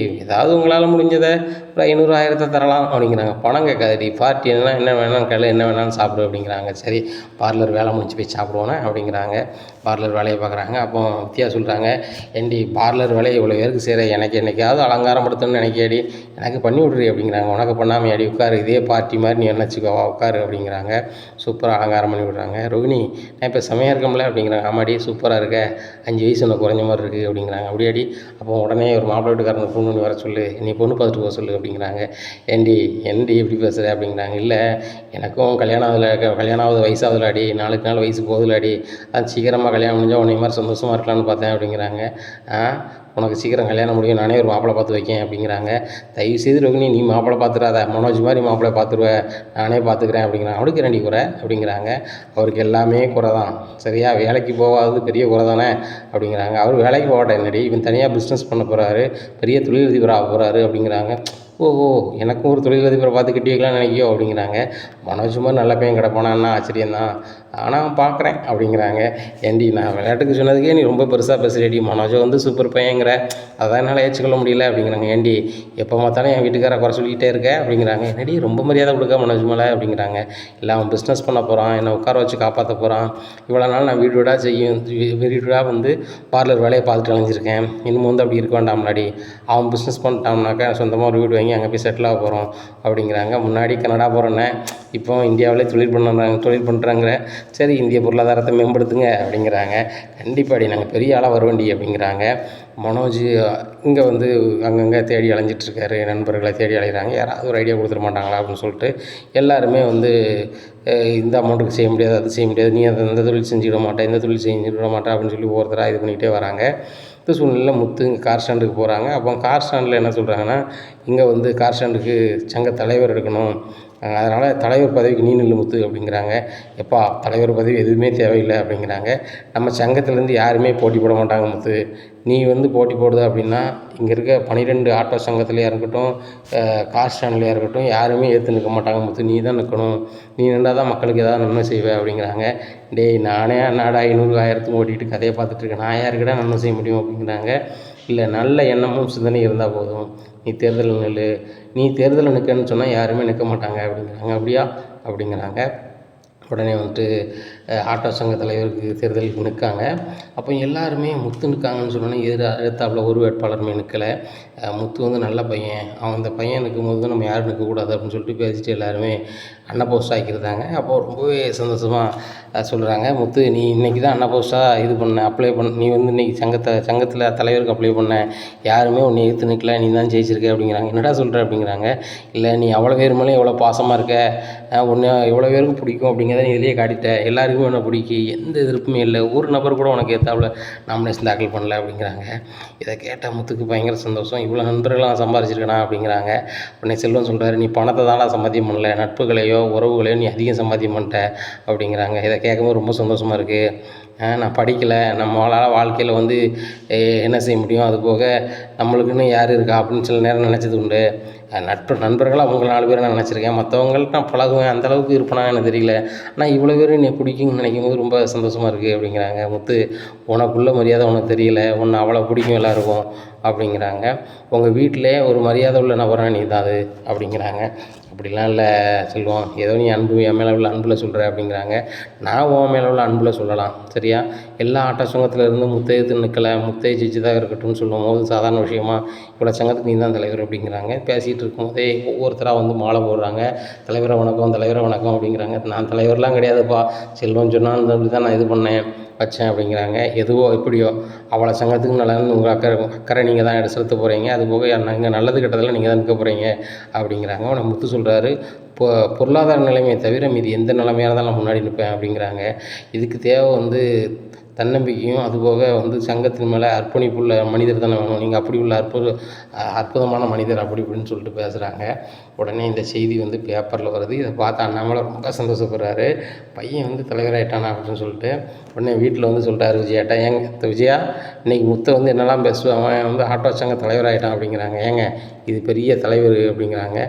ஏதாவது உங்களால் முடிஞ்சதை ஒரு 500 1000 தரலாம் அப்படிங்கிறாங்க. பணம் கேட்காதடி, பார்ட்டி என்னன்னா என்ன வேணாலும் கேளு, என்ன வேணாலும் சாப்பிடு அப்படிங்கிறாங்க. சரி, பார்லர் வேலை முடிச்சு போய் சாப்பிடுவோன்னே அப்படிங்கிறாங்க. பார்லர் வேலையை பார்க்குறாங்க. அப்போ வித்யா சொல்கிறாங்க, ஏண்டி பார்லர் வேலையை இவ்வளோ பேருக்கு செய்கிற, எனக்கு என்றைக்காவது அலங்காரம் படுத்தணும்னு நினைக்காடி, எனக்கு பண்ணி விட்றி அப்படிங்கிறாங்க. உனக்கு பண்ணாமல் அடி உட்காரு, இதே பார்ட்டி மாதிரி நீ நினச்சிக்கோவா, உட்காரு அப்படிங்கிறாங்க. சூப்பராக அலங்காரம் பண்ணி விட்றாங்க. ரோகிணி, நான் இப்போ செமையாக இருக்கமில்ல அப்படிங்கிறாங்க. ஆமாடி சூப்பராக இருக்க, 5 வயசு உனக்கு குறைஞ்ச மாதிரி இருக்குது அப்படிங்கிறாங்க. அப்படியாடி, அப்போ உடனே ஒரு மாப்பிள்ளை வீட்டுக்காரனை ஃபோன் பண்ணி வர சொல்லு, நீ பொண்ணு பார்த்துட்டு போக சொல்லு அப்படிங்கிறாங்க. ஏண்டி எப்படி பேசுகிற அப்படிங்கிறாங்க. இல்லை, எனக்கும் கல்யாணம் ஆகுது வயசாகுதுலாடி, நாளுக்கு நாள் வயசு போகுதுலாடி, அது சீக்கிரமாக கல்யாணம் முடிஞ்சால் உன்னை மாதிரி சந்தோஷமாக இருக்கலான்னு பார்த்தேன் அப்படிங்கிறாங்க. உனக்கு சீக்கிரம் கல்யாணம் முடியும், நானே ஒரு மாப்பிள்ளை பார்த்து வைக்கேன் அப்படிங்கிறாங்க. தயவுசெய்து ரோகிணி, நீ மாப்பிள்ளை பார்த்துடாத, மனோஜ் மாதிரி மாப்பிள்ளை பார்த்துருவேன், நானே பார்த்துக்கிறேன் அப்படிங்கிறாங்க. அவளுக்கு 2 குறை அப்படிங்கிறாங்க. அவருக்கு எல்லாமே குறை தான், சரியா, வேலைக்கு போகாதது பெரிய குறை தானே அப்படிங்கிறாங்க. அவர் வேலைக்கு போகட்டேன், என்னடி இவன் தனியாக பிஸ்னஸ் பண்ண போகிறாரு, பெரிய தொழிலதிபராக போகிறாரு அப்படிங்கிறாங்க. ஓஹோ, எனக்கும் ஒரு தொழிலதிபரை பார்த்து கட்டி வைக்கலாம்னு நினைக்கியோ அப்படிங்கிறாங்க. மனோஜ் மாதிரி நல்ல பையன் கிடப்பானான்னா ஆச்சரியந்தான், ஆனால் பார்க்குறேன் அப்படிங்கிறாங்க. ஏண்டி, நான் விளையாட்டுக்கு சொன்னதுக்கே நீ ரொம்ப பெருசாக பேசுகிறேடி, மனோஜை வந்து சூப்பர் பையங்கிற, அதான் என்னால் ஏற்றுக்கொள்ள முடியல அப்படிங்கிறாங்க. ஏண்டி, எப்போ பார்த்தாலும் என் வீட்டுக்கார குறை சொல்லிக்கிட்டே இருக்க அப்படிங்கிறாங்க. என்னடி ரொம்ப மரியாதை கொடுக்க மனோஜ் மேலே அப்படிங்கிறாங்க. இல்லை, அவன் பிஸ்னஸ் பண்ண போகிறான், என்னை உட்கார வச்சு காப்பாற்ற போகிறான், இவ்வளோ நாள் நான் வீடாக வந்து பார்லர் வேலையை பார்த்துட்டு அலைஞ்சிருக்கேன், இன்னும் வந்து அப்படி இருக்க வேண்டாம்லாடி, அவன் பிஸ்னஸ் பண்ணிட்டான்னாக்கா சொந்தமாக ஒரு வீடு வாங்கி அங்கே போய் செட்டில் ஆக போகிறோம் அப்படிங்கிறாங்க. முன்னாடி கனடா போகிறேன்னே, இப்போ இந்தியாவிலே தொழில் பண்ணுறாங்க, சரி இந்திய பொருளாதாரத்தை மேம்படுத்துங்க அப்படிங்கிறாங்க. கண்டிப்பாடி, நாங்கள் பெரிய ஆளாக வருவேண்டி அப்படிங்கிறாங்க. மனோஜ் இங்கே வந்து அங்கங்கே தேடி அலைஞ்சிட்ருக்காரு, நண்பர்களை தேடி அலைகிறாங்க, யாராவது ஒரு ஐடியா கொடுத்துட மாட்டாங்களா அப்படின்னு சொல்லிட்டு எல்லாருமே வந்து இந்த அமௌண்ட்டுக்கு செய்ய முடியாது, அது செய்ய முடியாது, நீ அந்த தொழில் செஞ்சுவிட மாட்டேன், இந்த தொழில் செஞ்சுவிட மாட்டேன் அப்படின்னு சொல்லி ஒவ்வொருத்தராக இது பண்ணிகிட்டே வராங்க. இந்த சூழ்நிலையில் முத்து இங்கே கார் ஸ்டாண்டுக்கு போகிறாங்க. அப்போ கார் ஸ்டாண்டில் என்ன சொல்கிறாங்கன்னா, இங்கே வந்து கார் ஸ்டாண்டுக்கு சங்க தலைவர் எடுக்கணும், அதனால் தலைவர் பதவிக்கு நீ நில்லு முத்து அப்படிங்கிறாங்க. எப்பா, தலைவர் பதவி எதுவுமே தேவையில்லை அப்படிங்கிறாங்க. நம்ம சங்கத்துலேருந்து யாருமே போட்டி போட மாட்டாங்க முத்து, நீ வந்து போட்டி போடுது அப்படின்னா இங்கே இருக்க 12 ஆட்டோ சங்கத்துலையாக இருக்கட்டும், கார் ஸ்டாண்ட்லையாக இருக்கட்டும், யாருமே ஏற்று நிற்க மாட்டாங்க முத்து, நீ தான் நிற்கணும், நீ நின்றால் தான் மக்களுக்கு ஏதாவது நன்மை செய்வேன் அப்படிங்கிறாங்க. டேய், நானே அன்னாடா 500 1000 ஓட்டிகிட்டு கதையை பார்த்துட்ருக்கேன், நான் யாருக்கிட்ட நன்மை செய்ய முடியும் அப்படிங்கிறாங்க. இல்லை, நல்ல எண்ணமும் சிந்தனை இருந்தால் போதும், நீ தேர்தலில் நில்லு, நீ தேர்தலில் நிற்கன்னு சொன்னால் யாருமே நிற்க மாட்டாங்க அப்படிங்கிறாங்க. அப்படியா அப்படிங்கிறாங்க. உடனே வந்துட்டு ஆட்டோ சங்க தலைவருக்கு தேர்தலுக்கு நிற்காங்க. அப்போ எல்லாருமே முத்து நிற்காங்கன்னு சொன்னோன்னே எதிர்த்தாப்புல ஒரு வேட்பாளருமே நிற்கலை. முத்து வந்து நல்ல பையன், அவன் அந்த பையன் நிற்கும்போது நம்ம யாரும் நிற்கக்கூடாது அப்படின்னு சொல்லிட்டு பேசிட்டு எல்லாருமே அன்ன போஸ்ட் ஆக்கியிருந்தாங்க. அப்போது ரொம்பவே சந்தோஷமாக சொல்கிறாங்க, முத்து நீ இன்றைக்கி தான் அன்ன போஸ்ட்டாக அப்ளை பண்ண, நீ வந்து இன்றைக்கி சங்கத்தில் தலைவருக்கு அப்ளை பண்ண, யாருமே உன்னை எதிர்த்து நிற்கல, நீ தான் ஜெயிச்சிருக்க அப்படிங்கிறாங்க. என்னடா சொல்கிற அப்படிங்கிறாங்க. இல்லை, நீ அவ்வளோ பேர் மேலே எவ்வளோ பாசமாக இருக்க, உன்னை எவ்வளோ பேருக்கு பிடிக்கும் அப்படிங்கிறத நீ இதிலேயே காட்டிட்ட, எல்லாருக்குமே உன்னை பிடிக்கும், எந்த எதிர்ப்புமே இல்லை, ஒரு நபர் கூட உனக்கு ஏற்றாப்புல நாமினேஷன் தாக்கல் பண்ணல அப்படிங்கிறாங்க. இதை கேட்டால் முத்துக்கு பயங்கர சந்தோஷம், இவ்வளோ நண்பர்களாக சம்பாரிச்சிருக்கனா அப்படிங்கிறாங்க. உடனே செல்வம் சொல்கிறாரு, நீ பணத்தை தானே சம்பாத்தியம் பண்ணல, நட்புகளையோ உறவுகளையோ நீ அதிகம் சம்பாத்தியம் பண்ணிட்ட அப்படிங்கிறாங்க. இதை கேட்கும்போது ரொம்ப சந்தோஷமாக இருக்குது. நான் படிக்கலை, நம்மளால் வாழ்க்கையில் வந்து என்ன செய்ய முடியும், அது போக நம்மளுக்குன்னு யார் இருக்கா அப்படின்னு சில நேரம் நினச்சது உண்டு. நண்பர்களாக அவங்க 4 பேரை நான் நினச்சிருக்கேன், மற்றவங்கள்ட்ட நான் பழகுவேன், அந்தளவுக்கு இருப்பேனா எனக்கு தெரியல, ஆனால் இவ்வளோ பேர் என்னை பிடிக்கும்னு நினைக்கும் போது ரொம்ப சந்தோஷமாக இருக்குது அப்படிங்கிறாங்க. முத்து, உனக்குள்ள மரியாதை உனக்கு தெரியல, உன்னை அவ்வளோ பிடிக்கும் எல்லாருக்கும், அப்படிங்கிறாங்க. உங்கள் வீட்டிலே ஒரு மரியாதை உள்ள நபர்னா நீ தான் அது அப்படிங்கிறாங்க. அப்படிலாம் இல்லை செல்வம், ஏதோ நீ என் மேலே உள்ள அன்பில் சொல்கிற அப்படிங்கிறாங்க. நான் உன் மேலே உள்ள அன்பில் சொல்லலாம் சரியா. எல்லா ஆட்ட சங்கத்தில் இருந்து முத்தையத்து நிற்கலை, முத்தைய ஜெயிச்சு தான் இருக்கட்டும்னு சொல்லும்போது சாதாரண விஷயமா இவ்வளோ சங்கத்துக்கு நீ தான் தலைவர் அப்படிங்கிறாங்க. பேசிகிட்டு இருக்கும்போதே ஒவ்வொருத்தராக வந்து மாலை போடுறாங்க. தலைவரை வணக்கம், தலைவரை வணக்கம் அப்படிங்கிறாங்க. நான் தலைவர்லாம் கிடையாதுப்பா, செல்வம் சொன்னான்னு சொல்லி தான் நான் இது பண்ணேன் வச்சேன் அப்படிங்கிறாங்க. எதுவோ எப்படியோ அவ்வளோ சங்கத்துக்கு நல்லதுன்னு உங்கள் அக்கறை நீங்கள் தான் எடுத்து செலுத்த போகிறீங்க. அதுபோக நீங்கள் நல்லது கெட்டதெல்லாம் நீங்கள் தான் நிற்க போகிறீங்க அப்படிங்கிறாங்க. அவனை முத்து சொல்கிறாரு, பொருளாதார நிலைமையை தவிர மீதி எந்த நிலைமையாக இருந்தாலும் நான் முன்னாடி நிற்பேன் அப்படிங்கிறாங்க. இதுக்கு தேவை வந்து தன்னம்பிக்கையும் அதுபோக வந்து சங்கத்தின் மேலே அர்ப்பணிப்புள்ள மனிதர் தானே வேணும். நீங்கள் அப்படி உள்ள அற்புதமான மனிதர் அப்படி இப்படின்னு சொல்லிட்டு பேசுகிறாங்க. உடனே இந்த செய்தி வந்து பேப்பரில் வருது. இதை பார்த்து அண்ணாமலை ரொம்ப சந்தோஷப்படுறாரு. பையன் வந்து தலைவராகிட்டானா அப்படின்னு சொல்லிட்டு உடனே வீட்டில் வந்து சொல்கிறாரு விஜயாட்ட, ஏங்க விஜயா இன்றைக்கி முத்தை வந்து என்னெல்லாம் பேசுவேன், அவன் வந்து ஆட்டோ சங்க தலைவராகிட்டான் அப்படிங்கிறாங்க. ஏங்க இது பெரிய தலைவர் அப்படிங்கிறாங்க.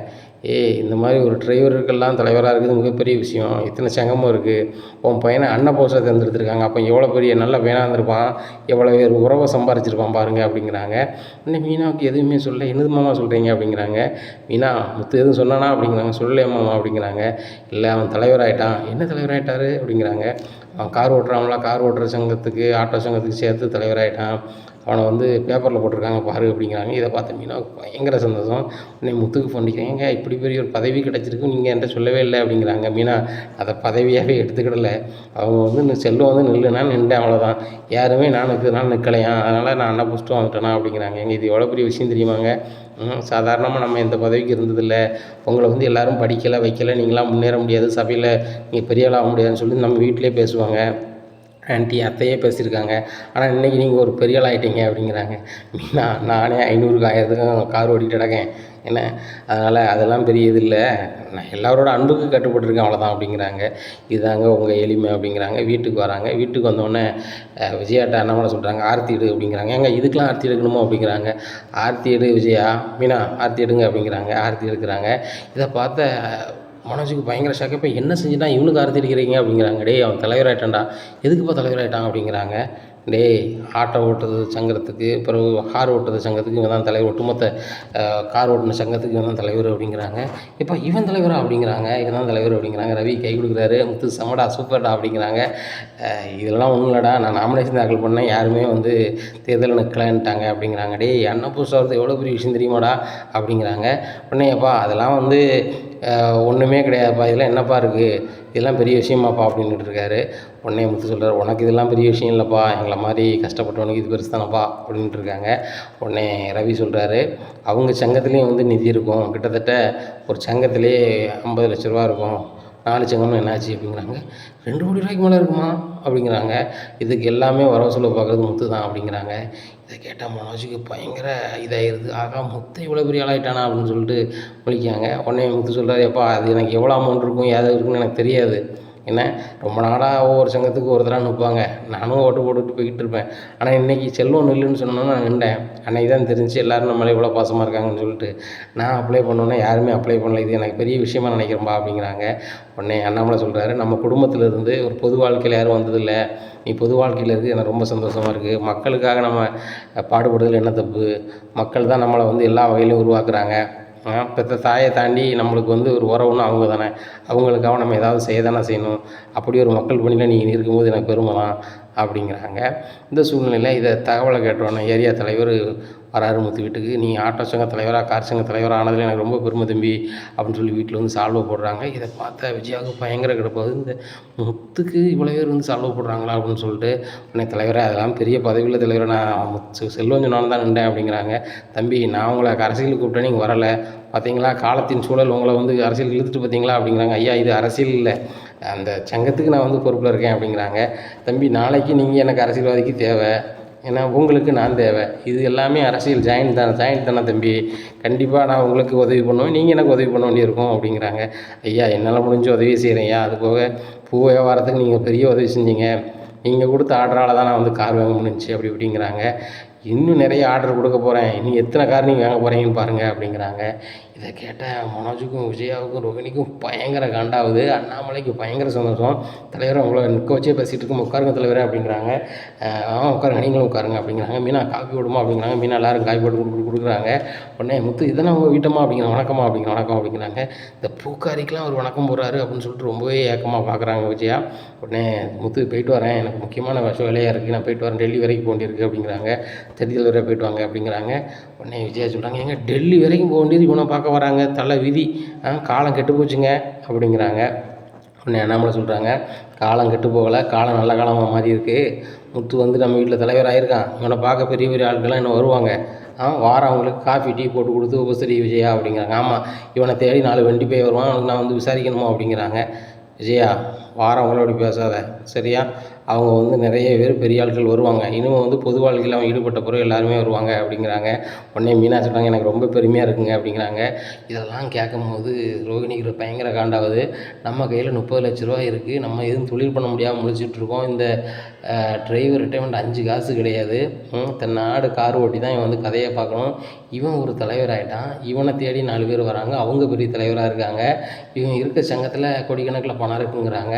இந்த மாதிரி ஒரு டிரைவருக்கெல்லாம் தலைவராக இருக்குது மிகப்பெரிய விஷயம். இத்தனை சங்கமும் இருக்குது. உன் பையனை போஸ்டை தேர்ந்தெடுத்துருக்காங்க. அப்போ எவ்வளோ பெரிய நல்ல வேணாந்திருப்பான், எவ்வளோ பேர் உறவை சம்பாரிச்சிருப்பான் பாருங்கள் அப்படிங்கிறாங்க. இன்னும் மீனாவுக்கு எதுவுமே சொல்ல, என்னது மாமா சொல்கிறீங்க அப்படிங்கிறாங்க. மீனா முத்து எதுவும் சொன்னானா அப்படிங்கிறாங்க. சொல்லலையே மாமா அப்படிங்கிறாங்க. இல்லை அவன் தலைவராகிட்டான். என்ன தலைவராகிட்டாரு அப்படிங்கிறாங்க. அவன் கார் ஓட்டுறாங்களா, கார் ஓட்டுற சங்கத்துக்கு ஆட்டோ சங்கத்துக்கு சேர்த்து தலைவராகிட்டான். அவனை வந்து பேப்பரில் போட்டிருக்காங்க பாரு அப்படிங்கிறாங்க. இதை பார்த்து மீனாவுக்கு பயங்கர சந்தோஷம். உடனே முத்துக்கு ஃபோன் அடிக்கிறேங்க, இப்படி பெரிய ஒரு பதவி கிடச்சிருக்கு, நீங்கள் என்கிட்ட சொல்லவே இல்லை அப்படிங்கிறாங்க. மீனா அதை பதவியாகவே எடுத்துக்கிடலை. அவங்க வந்து செல்வம் வந்து நில்லுனா நின்றேன், அவ்வளோதான். யாருமே நான் நிற்கிறதுனால நிற்கலையா, அதனால் நான் அண்ணா புஸ்ட்டு வந்துட்டேனா அப்படிங்கிறாங்க. எங்கள் இது எவ்வளோ பெரிய விஷயம் தெரியுமாங்க. சாதாரணமாக நம்ம எந்த பதவிக்கு இருந்ததில்லை. உங்களை வந்து எல்லோரும் படிக்கலை வைக்கலை, நீங்களாம் முன்னேற முடியாது, சபையில் நீங்கள் பெரிய ஆளாக முடியாதுன்னு சொல்லி நம்ம வீட்டிலே பேசுவாங்க. ஆன்ட்டி அத்தையே பேசியிருக்காங்க. ஆனால் இன்றைக்கி நீங்கள் ஒரு பெரிய ஆள் ஆகிட்டீங்க அப்படிங்கிறாங்க. நானே 500க்கு 1000க்கும் கார் ஓட்டிகிட்டு கிடக்கேன் என்ன, அதனால் அதெல்லாம் பெரிய இது இல்லை, நான் எல்லாரோட அன்புக்கு கட்டுப்பட்டுருக்கேன் அவ்வளோதான் அப்படிங்கிறாங்க. இதுதாங்க உங்கள் எளிமை அப்படிங்கிறாங்க. வீட்டுக்கு வராங்க. வீட்டுக்கு வந்தோடனே விஜயாட்ட அண்ணாமலை சொல்கிறாங்க, ஆர்த்தி எடு அப்படிங்கிறாங்க. ஏங்க இதுக்கெலாம் ஆர்த்தி எடுக்கணுமோ அப்படிங்கிறாங்க. ஆர்த்தி எடு விஜயா, மீனா ஆர்த்தி எடுங்க அப்படிங்கிறாங்க. ஆர்த்தி எடுக்கிறாங்க. இதை பார்த்த மனோஜுக்கு பயங்கர ஷாக்கு. இப்போ என்ன செஞ்சுட்டான் இவனுக்கு ஆர்த்தி அடிக்கிறீங்க அப்படிங்கிறாங்க. டேய் அவன் தலைவராகிட்டான்டா. எதுக்குப்பா தலைவராகிட்டான் அப்படிங்கிறாங்க. டேய் ஆட்டோ ஓட்டுறது சங்கத்துக்கு, பிறகு கார் ஓட்டுறது சங்கத்துக்கு இவன் தான் தலைவர், ஒட்டுமொத்த கார் ஓட்டுன சங்கத்துக்கு இவன் தான் தலைவர் அப்படிங்கிறாங்க. இப்போ இவன் தலைவரா அப்படிங்கிறாங்க. இவன் தான் தலைவர் அப்படிங்கிறாங்க. ரவி கை கொடுக்குறாரு. முத்து செம்மடா சூப்பர்டா அப்படிங்கிறாங்க. இதெல்லாம் ஒன்றும் இல்லைடா, நான் நாமினேஷன் தாக்கல் பண்ணேன், யாருமே வந்து தேர்தலில் நிற்கலான்ட்டாங்க அப்படிங்கிறாங்க. டேய் அண்ணன் புதுசாக வருது எவ்வளோ பெரிய விஷயம் தெரியுமாடா அப்படிங்கிறாங்க. உடனே அப்பா அதெல்லாம் வந்து ஒன்றுமே கிடையாதுப்பா, இதெல்லாம் என்னப்பா இருக்குது, இதெல்லாம் பெரிய விஷயமாப்பா அப்படின்ட்டு இருக்காரு. உடனே முத்து சொல்கிறார், உனக்கு இதெல்லாம் பெரிய விஷயம் இல்லைப்பா, எங்களை மாதிரி கஷ்டப்பட்டவனுக்கு இது பெருசு தானப்பா அப்படின்ட்டு இருக்காங்க. உடனே ரவி சொல்கிறாரு, அவங்க சங்கத்துலேயும் வந்து நிதி இருக்கும், கிட்டத்தட்ட ஒரு சங்கத்திலே 50 லட்ச ரூபா இருக்கும், 4 சங்கம்னு என்னாச்சு அப்படிங்கிறாங்க. 2 கோடி ரூபாய்க்கு மேலே இருக்குமா அப்படிங்கிறாங்க. இதுக்கு எல்லாமே வரவு செலவு பார்க்குறது முத்து தான் அப்படிங்கிறாங்க. இதை கேட்டால் மனோஜுக்கு பயங்கர இதாகிடுது. ஆகா முத்து இவ்வளோ பெரிய ஆளாயிட்டானா அப்படின்னு சொல்லிட்டு முழிக்காங்க. உடனே முத்து சொல்கிறாரு, எப்பா அது எனக்கு எவ்வளோ அமௌண்ட் இருக்கும் ஏதாவது இருக்குன்னு எனக்கு தெரியாது, என்ன ரொம்ப நாளாக ஒவ்வொரு சங்கத்துக்கு ஒருத்தராக நிற்பாங்க, நானும் ஓட்டு போட்டுட்டு போய்கிட்டு இருப்பேன், ஆனால் இன்றைக்கி செல்வம் நில்லுன்னு சொன்னோன்னா நான் நின்றேன். அன்றைக்கி தான் தெரிஞ்சு எல்லோரும் நம்மளே இவ்வளோ பாசமாக இருக்காங்கன்னு சொல்லிட்டு நான் அப்ளை பண்ணோன்னே யாருமே அப்ளை பண்ணல, இது எனக்கு பெரிய விஷயமா நினைக்கிறேன்பா அப்படிங்கிறாங்க. உடனே அண்ணாமலை சொல்கிறாரு, நம்ம குடும்பத்தில் இருந்து ஒரு பொது வாழ்க்கையில் யாரும் வந்ததில்லை, நீ பொது வாழ்க்கையில் இருக்குது எனக்கு ரொம்ப சந்தோஷமாக இருக்குது. மக்களுக்காக நம்ம பாடுபடுறதுல என்ன தப்பு, மக்கள் தான் நம்மளை வந்து எல்லா வகையிலையும் உருவாக்குறாங்க. பெற்ற தாயை தாண்டி நம்மளுக்கு வந்து ஒரு உறவுன்னு அவங்க தானே, அவங்களுக்காக நம்ம ஏதாவது செய்ய தானே செய்யணும். அப்படி ஒரு மக்கள் பணியில் நீங்கள் இருக்கும்போது எனக்கு பெருமை தான் அப்படிங்கிறாங்க. இந்த சூழ்நிலையில் இதை தகவலை கேட்டோன்னே ஏரியா தலைவர் வராரு முத்து வீட்டுக்கு. நீ ஆட்டோ சங்க தலைவராக கார் சங்க தலைவராக ஆனதில் எனக்கு ரொம்ப பெருமை தம்பி அப்படின்னு சொல்லி வீட்டில் வந்து சால்வை போடுறாங்க. இதை பார்த்த விஜயாவுக்கு பயங்கர கிடப்பாது, இந்த முத்துக்கு இவ்வளோ பேர் வந்து சால்வை போடுறாங்களா அப்படின்னு சொல்லிட்டு. உடனே தலைவரை அதெல்லாம் பெரிய பதவியில் தலைவரை நான் செல்வம் சொன்னாலும் தான் நின்றேன் அப்படிங்கிறாங்க. தம்பி நான் உங்களை அரசியலுக்கு கூப்பிட்டேன், நீங்கள் வரலை பார்த்தீங்களா, காலத்தின் சூழல் உங்களை வந்து அரசியல் இழுத்துட்டு பார்த்தீங்களா அப்படிங்கிறாங்க. ஐயா இது அரசியல் இல்லை, அந்த சங்கத்துக்கு நான் வந்து பொறுப்பில் இருக்கேன் அப்படிங்கிறாங்க. தம்பி நாளைக்கு நீங்கள் எனக்கு அரசியல்வாதிக்கு தேவை, ஏன்னா உங்களுக்கு நான் தேவை, இது எல்லாமே அரசியல் ஜாயின் தானே தம்பி, கண்டிப்பாக நான் உங்களுக்கு உதவி பண்ணுவேன், நீங்கள் எனக்கு உதவி பண்ண வேண்டியிருக்கும் அப்படிங்கிறாங்க. ஐயா என்னால் முடிஞ்ச உதவி செய்கிறேன் ஐயா, அது போக பூ வியாபாரத்துக்கு நீங்கள் பெரிய உதவி செஞ்சீங்க, நீங்கள் கொடுத்த ஆர்டரால் தான் நான் வந்து கார் வாங்க முடிஞ்சிச்சு அப்படி இப்படிங்கிறாங்க. இன்னும் நிறைய ஆர்டர் கொடுக்க போகிறேன், இன்னும் எத்தனை கார் நீங்கள் வாங்க போகிறீங்கன்னு பாருங்கள் அப்படிங்கிறாங்க. இதை கேட்ட மனோஜுக்கும் விஜயாவுக்கும் ரோகிணிக்கும் பயங்கர காண்டாகுது. அண்ணாமலைக்கு பயங்கர சந்தோஷம். தலைவரை உங்களை நிற்க வச்சே பேசிகிட்டு இருக்கோம், உட்காருங்க தலைவரே அப்படிங்கிறாங்க. உட்காருங்க, நீங்களும் உட்காருங்க அப்படிங்கிறாங்க. மீனா காஃபி விடுமா அப்படிங்கிறாங்க. மீனா எல்லோரும் காஃபி போட்டு கொடுக்குறாங்க. உடனே முத்து இதெல்லாம் உங்கள் வீட்டம்மா அப்படிங்கிற வணக்கம்மா அப்படிங்கிற வணக்கம் அப்படிங்கிறாங்க. இந்த பூக்காரிக்கெலாம் ஒரு வணக்கம் போடுறாரு அப்படின்னு சொல்லிட்டு ரொம்பவே ஏக்கமாக பார்க்குறாங்க விஜயா. உடனே முத்து போயிட்டு வரேன், எனக்கு முக்கியமான வேலையாக இருக்குது, நான் போயிட்டு வரேன், டெல்லி வரைக்கும் போக வேண்டியிருக்கு அப்படிங்கிறாங்க. தெரியல வரை போயிட்டு வாங்க அப்படிங்கிறாங்க. உடனே விஜயா சொல்கிறாங்க, எங்க டெல்லி வரைக்கும் போக வேண்டியது இவனை பார்க்க வராங்க, தலை விதி, காலம் கெட்டு போச்சுங்க அப்படிங்கிறாங்க. உடனே அண்ணாமலை சொல்கிறாங்க, காலம் கெட்டு போகலை, காலம் நல்ல காலமாக மாறி இருக்குது. முத்து வந்து நம்ம வீட்டில் தலைவராகிருக்கான், இவனை பார்க்க பெரிய பெரிய ஆட்கள்லாம் இன்னும் வருவாங்க, வாரவங்களுக்கு காஃபி டீ போட்டு கொடுத்து உபசரி விஜயா அப்படிங்கிறாங்க. ஆமாம், இவனை தேடி 4 வண்டி போய் வருவான், அவனுக்கு நான் வந்து விசாரிக்கணுமா அப்படிங்கிறாங்க. விஜயா வாரவங்கள அப்படி பேசாத சரியா, அவங்க வந்து நிறைய பேர் பெரிய ஆட்கள் வருவாங்க, இனிமேல் வந்து பொது வாழ்க்கையில் அவன் ஈடுபட்ட பிறகு எல்லாருமே வருவாங்க அப்படிங்கிறாங்க. உடனே மீனா சொல்கிறாங்க, எனக்கு ரொம்ப பெருமையாக இருக்குங்க அப்படிங்கிறாங்க. இதெல்லாம் கேட்கும்போது ரோகிணிக்கு பயங்கர காண்டாகுது. நம்ம கையில் 30 லட்ச ரூபா இருக்குது, நம்ம எதுவும் தொழில் பண்ண முடியாமல் முடிச்சிட்ருக்கோம். இந்த டிரைவர் ரிட்டைர்மெண்ட் 5 காசு கிடையாது, தன் நாடு கார் ஓட்டி தான் இவன் வந்து கதையை பார்க்கணும். இவன் ஒரு தலைவராகிட்டான், இவனை தேடி 4 பேர் வராங்க, அவங்க பெரிய தலைவராக இருக்காங்க, இவன் இருக்க சங்கத்தில் கோடிக்கணக்கில் பணம் இருக்குங்கிறாங்க.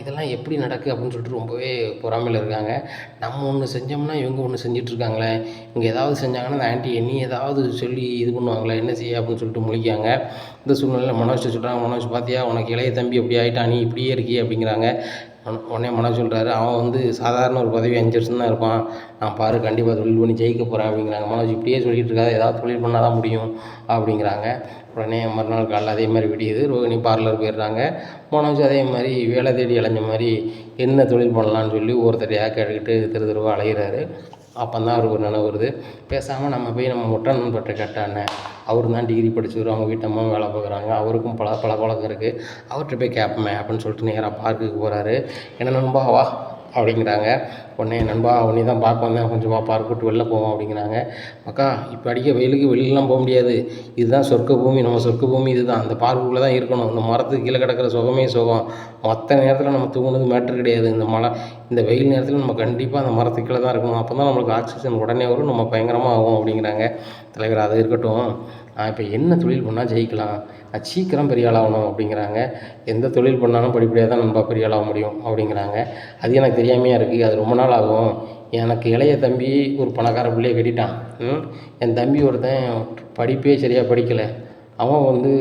இதெல்லாம் எப்படி நடக்குது அப்படின்னு சொல்லிட்டு ரொம்பவே பொறாமையில் இருக்காங்க. நம்ம ஒன்று செஞ்சோம்னா இவங்க ஒன்று செஞ்சிட்ருக்காங்களே, இவங்க ஏதாவது செஞ்சாங்கன்னா அந்த ஆண்டி எண்ணி ஏதாவது சொல்லி இது பண்ணுவாங்களே, என்ன செய்ய அப்படின்னு சொல்லிட்டு முழிக்காங்க. இந்த சூழ்நிலையில் மனோஜ் சொல்கிறாங்க, மனோஜ் பார்த்தியா உனக்கு இளைய தம்பி எப்படி ஆகிட்டான், நீ இப்படியே இருக்கியே அப்படிங்கிறாங்க. உடனே மனோஜ் சொல்கிறாரு, அவன் வந்து சாதாரண ஒரு பதவி 5 வருஷம் தான் இருப்பான், நான் பாரு கண்டிப்பாக தொழில் பண்ணி ஜெயிக்க போகிறேன் அப்படிங்கிறாங்க. மனோஜ் இப்படியே சொல்லிகிட்டு இருக்காது, ஏதாவது தொழில் பண்ணால் தான் முடியும் அப்படிங்கிறாங்க. உடனே மறுநாள் காலையில் அதே மாதிரி விடியுது, ரோகிணி பார்லர் போயிடுறாங்க. மனோஜ் அதே மாதிரி வேலை தேடி அலைஞ்ச மாதிரி என்ன தொழில் பண்ணலான்னு சொல்லி ஒருத்தரையாக கேட்டுக்கிட்டு தெருவாக அலைகிறாரு. அப்போ தான் அவருக்கு ஒரு நினைவு வருது, பேசாமல் நம்ம போய் நம்ம முட்டை நண்பர்கிட்ட கேட்டானே, அவர் தான் டிகிரி படிச்சவர், அவங்க வீட்டம்மா வேலை பார்க்குறாங்க, அவருக்கும் பல பழக்கம் இருக்குது, அவர்கிட்ட போய் கேட்போமே அப்படின்னு சொல்லிட்டு நேராக பார்க்குக்கு போகிறாரு. என்ன நண்பா வா அப்படிங்கிறாங்க. உடனே நண்பா உடனே தான் பார்க்க வந்தேன், கொஞ்சம் வா பார்க் விட்டு வெளில போவோம் அப்படிங்கிறாங்க. அக்கா இப்போ அடிக்க வெயிலுக்கு வெளியிலலாம் போக முடியாது, இதுதான் சொர்க்க பூமி, நம்ம சொர்க்க பூமி இதுதான், அந்த பார்க்குள்ளே தான் இருக்கணும், இந்த மரத்துக்கு கீழே கிடக்கிற சுகமே சுகம், மற்ற நேரத்தில் நம்ம தூங்குனது மேட்ரு கிடையாது, இந்த வெயில் நேரத்தில் நம்ம கண்டிப்பாக அந்த மரத்துக்கு கீழே தான் இருக்கணும், அப்போ தான் நம்மளுக்கு ஆக்சிஜன் உடனே வரும், நம்ம பயங்கரமாக ஆகும் அப்படிங்கிறாங்க. தலைவர் அது இருக்கட்டும், நான் இப்போ என்ன தொழில் பண்ணால் ஜெயிக்கலாம், நான் சீக்கிரம் பெரிய ஆளாகணும் அப்படிங்கிறாங்க. எந்த தொழில் பண்ணாலும் படிப்படியாக தான் நம்ம பெரிய ஆளாக முடியும் அப்படிங்கிறாங்க. அது எனக்கு தெரியாமையாக இருக்குது, அது ரொம்ப நாள் ஆகும், எனக்கு இளைய தம்பி ஒரு பணக்கார பிள்ளையை கட்டிட்டான், என் தம்பி ஒருத்தன் படிப்பே சரியாக படிக்கலை, அவன் வந்து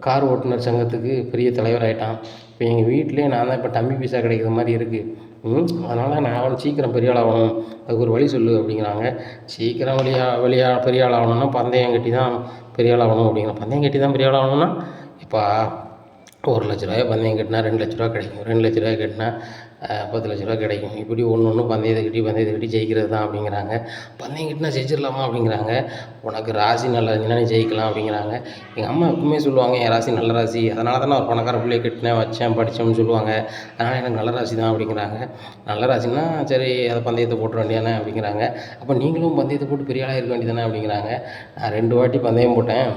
கார் ஓட்டுநர் சங்கத்துக்கு பெரிய தலைவராகிட்டான், இப்போ எங்கள் வீட்டிலே நான் தான் இப்போ தம்பி பைசா கிடைக்கிற மாதிரி இருக்குது, அதனால் நான் அவனை சீக்கிரம் பெரிய ஆள் ஆகணும், அதுக்கு ஒரு வழி சொல்லு அப்படிங்கிறாங்க. சீக்கிரம் பெரிய ஆள் ஆகணும்னா பந்தயம் கட்டி தான் பெரிய ஆள் ஆகணும் அப்படிங்கிறான். பந்தயம் கட்டி தான் பெரிய ஆள் ஆகணும்னா இப்போ 1 லட்ச ரூபாய் பந்தயம் கட்டினா 2 லட்ச ரூபா கிடைக்கும், 2 லட்ச ரூபாய் கட்டினா 10 லட்ச ரூபா கிடைக்கும், இப்படி ஒன்று பந்தயத்தை கட்டி ஜெயிக்கிறது தான் அப்படிங்கிறாங்க. பந்தயம் கட்டினா ஜெயிச்சிடலாமா அப்படிங்கிறாங்க. உனக்கு ராசி நல்லா இருந்துச்சுன்னா நீ ஜெயிக்கலாம் அப்படிங்கிறாங்க. எங்கள் அம்மா எப்பவுமே சொல்லுவாங்க, என் ராசி நல்ல ராசி, அதனால தான் நான் ஒரு பணக்கார பிள்ளையை கட்டினேன் வச்சேன் படித்தோம்னு சொல்லுவாங்க, அதனால் எனக்கு நல்ல ராசி தான் அப்படிங்கிறாங்க. நல்ல ராசின்னா சரி அதை பந்தயத்தை போட்டுற வேண்டியானே அப்படிங்கிறாங்க. அப்போ நீங்களும் பந்தயத்தை போட்டு பெரிய ஆளாக இருக்க வேண்டியதானே அப்படிங்கிறாங்க. நான் 2 வாட்டி பந்தயம் போட்டேன்,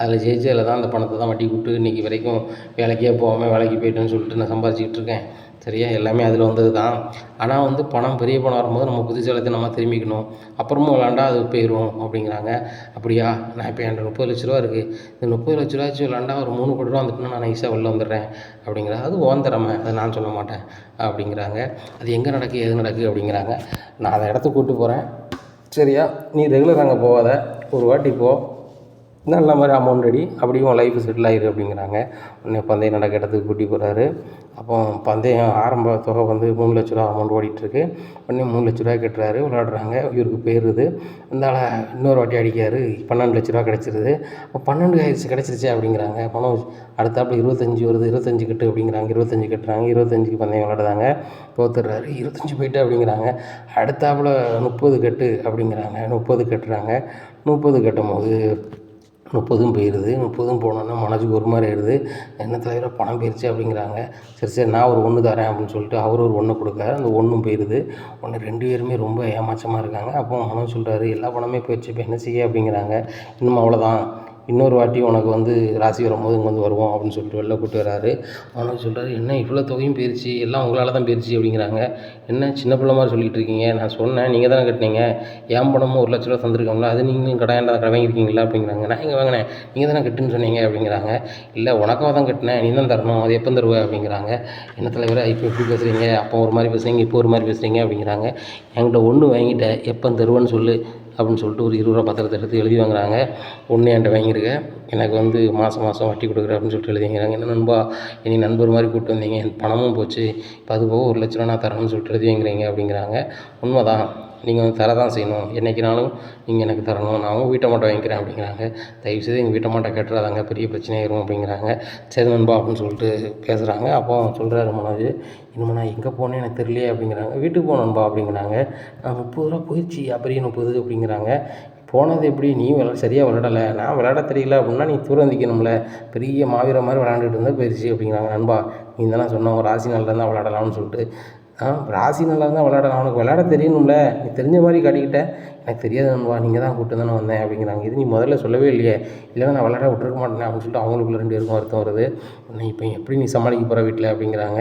அதில் ஜெயிச்சதில் தான் அந்த பணத்தை தான் வட்டி விட்டு இன்றைக்கி வரைக்கும் வேலைக்கே போகாமல் வேலைக்கு போய்ட்டேன்னு சொல்லிட்டு நான் சம்பாதிச்சிக்கிட்டு இருக்கேன், சரியா, எல்லாமே அதில் வந்தது தான். ஆனால் வந்து பணம் பெரிய பணம் வரும்போது நம்ம புத்திசாலித்தை நம்ம திரும்பிக்கணும், அப்புறமும் விளாண்டா அது போயிடும் அப்படிங்கிறாங்க. அப்படியா, நான் இப்போ என்கிட்ட 30 லட்ச ரூபா இருக்குது, இந்த 30 லட்ச ரூபா வச்சு விளாண்டா ஒரு 3 கோடி ரூபா வந்துட்டுனா நான் ஈஸியாக வெளில வந்துடுறேன் அப்படிங்கிறாங்க. அது ஓன் திறமை, அதை நான் சொல்ல மாட்டேன் அப்படிங்கிறாங்க. அது எங்கே நடக்குது எது நடக்குது அப்படிங்கிறாங்க. நான் அதை இடத்துக்கு கூப்பிட்டு போகிறேன், சரியா, நீ ரெகுலர் அங்கே போகாத, ஒரு வாட்டி போ, நல்ல மாதிரி அமௌண்ட் ரெடி, அப்படியும் லைஃப் செட்டில் ஆகிரு அப்படிங்கிறாங்க. உடனே பந்தயம் நடக்க இடத்துக்கு கூட்டி போகிறாரு. அப்போ பந்தயம் ஆரம்ப தொகை வந்து 3 லட்ச ரூபா அமௌண்ட் ஓடிட்டுருக்கு. உடனே 3 லட்ச ரூபாய் கட்டுறாரு, விளையாடுறாங்க, இவருக்கு போயிடுது. இருந்தால இன்னொரு வாட்டி அடிக்காரு, 12 லட்ச ரூபா கிடச்சிருது. அப்போ 12 ஆயிடுச்சு கிடச்சிருச்சு அப்படிங்கிறாங்க. பணம் அடுத்தாப்புல 25 வருது, 25 கட்டு அப்படிங்கிறாங்க. 25 கட்டுறாங்க, 25க்கு பந்தயம் விளையாடுறாங்க, தோத்துடுறாரு. 25 போயிட்டு அப்படிங்கிறாங்க. அடுத்தாப்புல 30 கட்டு அப்படிங்கிறாங்க, 30 கட்டுறாங்க. 30 கட்டும் போது 30 போயிடுது. 30 போனோன்னா மனசுக்கு ஒரு மாதிரி ஆயிடுது, என்ன தலைவராக பணம் போயிடுச்சு அப்படிங்கிறாங்க. சரி நான் ஒரு 1 தரேன் அப்படின்னு சொல்லிட்டு அவர் ஒரு 1 கொடுக்காரு, அந்த 1 போயிடுது. உடனே 2 பேருமே ரொம்ப ஏமாற்றமாக இருக்காங்க. அப்போ மனோஜ் சொல்கிறாரு, எல்லா பணமே போயிடுச்சு, இப்போ என்ன செய்ய அப்படிங்கிறாங்க. இன்னும் அவ்வளோதான், இன்னொரு வாட்டி உனக்கு வந்து ராசி வரும்போது இங்கே வந்து வருவோம் அப்படின்னு சொல்லிட்டு வெளில கூப்பிட்டு வராரு. மனோஜ் சொல்கிறாரு, என்ன இவ்வளோ தொகையும் போயிருச்சு, எல்லாம் உங்களால் தான் போயிருச்சு அப்படிங்கிறாங்க. என்ன சின்ன பிள்ளை மாதிரி சொல்லிகிட்டு இருக்கீங்க, நான் சொன்னேன் நீங்கள் தானே கட்டினீங்க, என் பணமும் 1,00,000 தந்திருக்கோம்ல, அது நீங்களும் கடன் வாங்கியிருக்கீங்களா அப்படிங்கிறாங்க. நான் எங்கே வாங்கினேன், நீங்கள் தானே கட்டுன்னு சொன்னீங்க அப்படிங்கிறாங்க. இல்லை உனக்காக தான் கட்டினேன், நீ தான் தரணும், அது எப்போ தருவ அப்படிங்கிறாங்க. என்ன தலைவரை இப்போ எப்படி பேசுகிறீங்க, அப்போ ஒரு மாதிரி பேசுகிறீங்க, இப்போ ஒரு மாதிரி பேசுகிறீங்க அப்படிங்கிறாங்க. என்கிட்ட ஒன்று வாங்கிட்டேன், எப்போ தருவேன்னு சொல்லு அப்படின்னு சொல்லிட்டு ஒரு 20 ரூபா பத்திரத்தை எடுத்து எழுதி வாங்குறாங்க. ஒன்று என்கிட்ட வாங்கியிருக்க, எனக்கு வந்து மாதம் வட்டி கொடுக்குற அப்படின்னு சொல்லிட்டு எழுதி வாங்கிறாங்க. என்ன நண்பா, இனி நண்பர் மாதிரி கூப்பிட்டு வந்தீங்க, என் பணமும் போச்சு, இப்போ அது போக 1,00,000 நான் தரணும்னு சொல்லிட்டு எழுதி வாங்குறீங்க அப்படிங்கிறாங்க. உண்மைதான், நீங்கள் வந்து தரதான் செய்யணும், என்றைக்கினாலும் நீங்கள் எனக்கு தரணும், நான் உங்கள் வீட்டை மட்டும் வாங்கிக்கிறேன் அப்படிங்கிறாங்க. தயவுசெய்து எங்கள் வீட்டை மட்டும் கேட்டுறாதாங்க, பெரிய பிரச்சனையாயிரும் அப்படிங்கிறாங்க. சரி நண்பா அப்படின்னு சொல்லிட்டு பேசுகிறாங்க. அப்போ சொல்கிறாரு மனோஜ், இனிமேல் நான் எங்கே போனேன்னு எனக்கு தெரியலையே அப்படிங்கிறாங்க. வீட்டுக்கு போனேன்பா அப்படிங்கிறாங்க. 30 ரூபா போயிடுச்சு, அப்புறம் 30 அப்படிங்கிறாங்க. போனது எப்படி, நீ சரியாக விளையாடலை, நான் விளையாட தெரியல அப்படின்னா நீ தூரம் நிற்கணும்ல, பெரிய மாவீர மாதிரி விளையாண்டுட்டு இருந்தால் போயிடுச்சு அப்படிங்கிறாங்க. நண்பா நீ தானே சொன்னோம் ராசி நல்லா இருந்தால் விளையாடலாம்னு சொல்லிட்டு. ராசி நல்லா இருந்தால் விளையாடலாம், அவனுக்கு விளையாட தெரியணும்ல, நீ தெரிஞ்ச மாதிரி காட்டிக்கிட்ட, எனக்கு தெரியாது நண்பா, நீங்கள் தான் கூப்பிட்டு தானே வந்தேன் அப்படிங்கிறாங்க. இது நீ முதல்ல சொல்லவே இல்லையே, இல்லைன்னா நான் விளையாட விட்டுருக்க மாட்டேன் அப்படின்னு சொல்லிட்டு அவங்களுக்குள்ள 2 பேருக்கும் வருத்தம் வருது. உன்னை இப்போ எப்படி நீ சமாளிக்க போகிற வீட்டில் அப்படிங்கிறாங்க.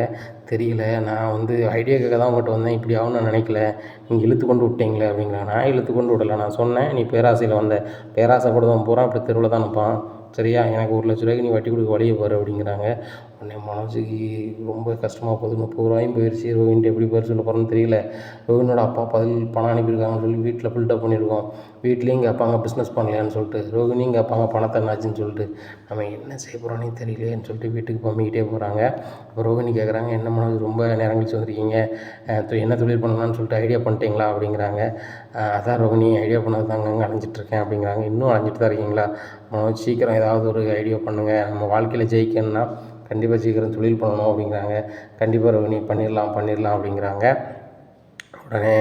தெரியல, நான் வந்து ஐடியா கேட்க தான் உங்கள்கிட்ட வந்தேன், இப்படி ஆகும்னு நான் நினைக்கல, நீங்கள் இழுத்து கொண்டு விட்டீங்களே அப்படிங்கிறாங்க. நான் இழுத்து கொண்டு விடலை, நான் சொன்னேன் நீ பேராசையில் வந்த, பேராசை கூட தான் போகிறான், அப்படி தெருவில் தான் நிற்பான், சரியா, எனக்கு 1,00,000 நீ வட்டி கொடுக்க வழியை பாரு அப்படிங்கிறாங்க. உடனே மனோஜுக்கு ரொம்ப கஷ்டமாக போகுது. 30 ரூபாயும் போயிடுச்சு, ரோஹின்ட்டு எப்படி பேர் சொல்ல போகிறேன்னு தெரியல. ரோஹினோட அப்பா பணம் அனுப்பியிருக்காங்கன்னு சொல்லி வீட்டில் பில்டப் பண்ணியிருக்கோம். வீட்லேயும் கேட்பாங்க பிஸ்னஸ் பண்ணலையான்னு சொல்லிட்டு, ரோஹினியும் கேட்பாங்க பணத்தை என்னாச்சுன்னு சொல்லிட்டு, நம்ம என்ன செய்ய போகிறோன்னே தெரியலையேன்னு சொல்லிட்டு வீட்டுக்கு பம்பிக்கிட்டே போகிறாங்க. அப்போ ரோஹினி கேட்குறாங்க, என்ன மனோஜ் ரொம்ப நேரம் கழிச்சு வந்திருக்கீங்க, என்ன தொழில் பண்ணலான்னு சொல்லிட்டு ஐடியா பண்ணிட்டீங்களா அப்படிங்கிறாங்க. அதான் ரோஹினி ஐடியா பண்ணது தாங்க அங்கே அலைஞ்சிட்ருக்கேன் அப்படிங்கிறாங்க. இன்னும் அலைஞ்சிட்டு தான் இருக்கீங்களா மனோஜ், சீக்கிரம் ஏதாவது ஒரு ஐடியா பண்ணுங்கள், நம்ம வாழ்க்கையில் ஜெயிக்கணும்னா கண்டிப்பாக சீக்கிரம் தொழில் பண்ணணும் அப்படிங்கிறாங்க. கண்டிப்பாக ரோஹினி பண்ணிடலாம் அப்படிங்கிறாங்க. உடனே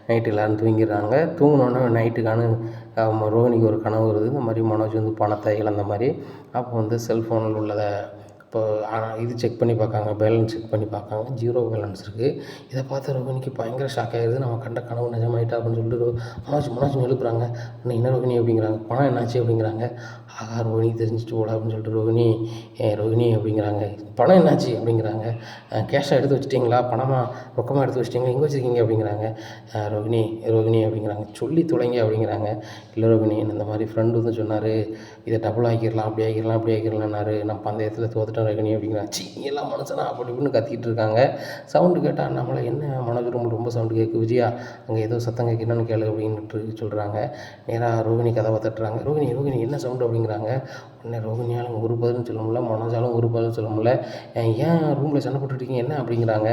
நைட்டு எல்லோரும் தூங்கிடுறாங்க. தூங்கினோடனே நைட்டுக்கான ரோஹினிக்கு ஒரு கனவு வருது, இந்த மாதிரி மனோஜ் வந்து பணத்தை இழந்த மாதிரி. அப்போ வந்து செல்ஃபோனில் உள்ளதை இப்போ இது செக் பண்ணி பார்க்காங்க, பேலன்ஸ் செக் பண்ணி பார்க்காங்க, 0 பேலன்ஸ் இருக்குது. இதை பார்த்து ரோஹினிக்கு பயங்கர ஷாக் ஆகிடுது, நம்ம கண்ட கனவு நிஜமாயிட்டா அப்படின்னு சொல்லிட்டு மனோஜ் எழுப்புறாங்க. இன்னும் என்ன ரோஹினி அப்படிங்கிறாங்க, பணம் என்னாச்சு அப்படிங்கிறாங்க. ஆகா ரோஹினி தெரிஞ்சிட்டு போல அப்படின்னு சொல்லிட்டு ரோஹினி அப்படிங்கிறாங்க. பணம் என்னாச்சு அப்படிங்கிறாங்க. கேஷாக எடுத்து வச்சிட்டிங்களா, பணமாக ரொக்கமாக எடுத்து வச்சிட்டிங்களா, எங்கே வச்சுருக்கீங்க அப்படிங்கிறாங்க. ரோஹினி அப்படிங்கிறாங்க. சொல்லி தொலைங்க அப்படிங்கிறாங்க. இல்லை ரோஹினி, இந்த மாதிரி ஃப்ரெண்டு வந்து சொன்னார், இதை டபுள் ஆக்கிடலாம், அப்படி ஆக்கிடலாம்னாரு, நான் பந்தயத்தில் தோத்துட்டேன் ரோஹினி அப்படிங்கிறாங்க. நீ எல்லாம் மனுஷனா அப்படி இப்படின்னு கத்திக்கிட்டு இருக்காங்க. சவுண்டு கேட்டால் நம்மளை என்ன மனோஜ் ரொம்ப சவுண்டு கேட்கு, விஜயா அங்கே ஏதோ சத்தம் கேட்குன்னு கேளு அப்படின்ட்டு சொல்கிறாங்க. நேராக ரோஹினி கதவை தட்டுறாங்க. ரோஹினி என்ன சவுண்டு அப்படிங்கிறாங்க. உடனே ரோஹினியாலும் ஒரு பதிலும் சொல்ல முடியல, மனோஜாலும் ஒரு பதிலும் சொல்ல முடியல. ஏன் ரூமில் சண்டை போட்டுருக்கீங்க என்ன அப்படிங்கிறாங்க.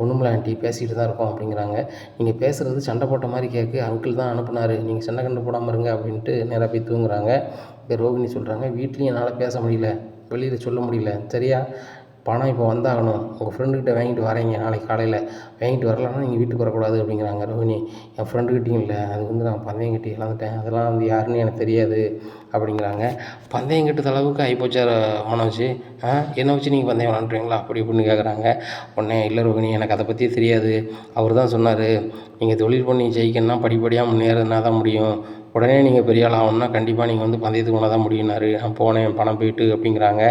ஒன்றுமில்ல ஆண்டி, பேசிகிட்டு தான் இருக்கோம் அப்படிங்கிறாங்க. நீங்கள் பேசுகிறது சண்டை போட்ட மாதிரி கேட்கு, அங்கிள் தான் அனுப்புனார், நீங்கள் சண்டை கண்டு போடாமல் இருங்க அப்படின்ட்டு நேராக போய் தூங்குறாங்க. இப்போ ரோஹினி சொல்கிறாங்க, வீட்லேயும் என்னால் பேச முடியல, வெளியில் சொல்ல முடியல, சரியா, பணம் இப்போ வந்தாகணும், உங்கள் ஃப்ரெண்டுக்கிட்ட வாங்கிட்டு வரீங்க, நாளைக்கு காலையில் வாங்கிட்டு வரலன்னா நீங்கள் வீட்டுக்கு வரக்கூடாது அப்படிங்கிறாங்க. ரோஹினி, என் ஃப்ரெண்டுக்கிட்டையும் இல்லை, அது வந்து நான் பந்தயம் கட்டி இழந்துட்டேன், அதெல்லாம் வந்து யாருன்னு எனக்கு தெரியாது அப்படிங்கிறாங்க. பந்தயம் கட்டுற அளவுக்கு ஆகிப்போச்சா மனோஜ், என்னை வச்சு நீங்கள் பந்தயம் விளாண்டுறீங்களா அப்படி இப்படின்னு கேட்குறாங்க. உடனே இல்லை ரோஹினி, எனக்கு அதை பற்றியே தெரியாது, அவர் தான் சொன்னார், நீங்கள் தொழில் பண்ணி ஜெயிக்கணும்னா படிப்படியாக முன்னேறினா தான் முடியும், உடனே நீங்கள் பெரிய ஆள் ஆகணும்னா கண்டிப்பாக நீங்கள் வந்து பந்தயத்துக்கு போனால் தான் முடியும்னாரு. நான் போனேன், பணம் போயிட்டு அப்படிங்கிறாங்க.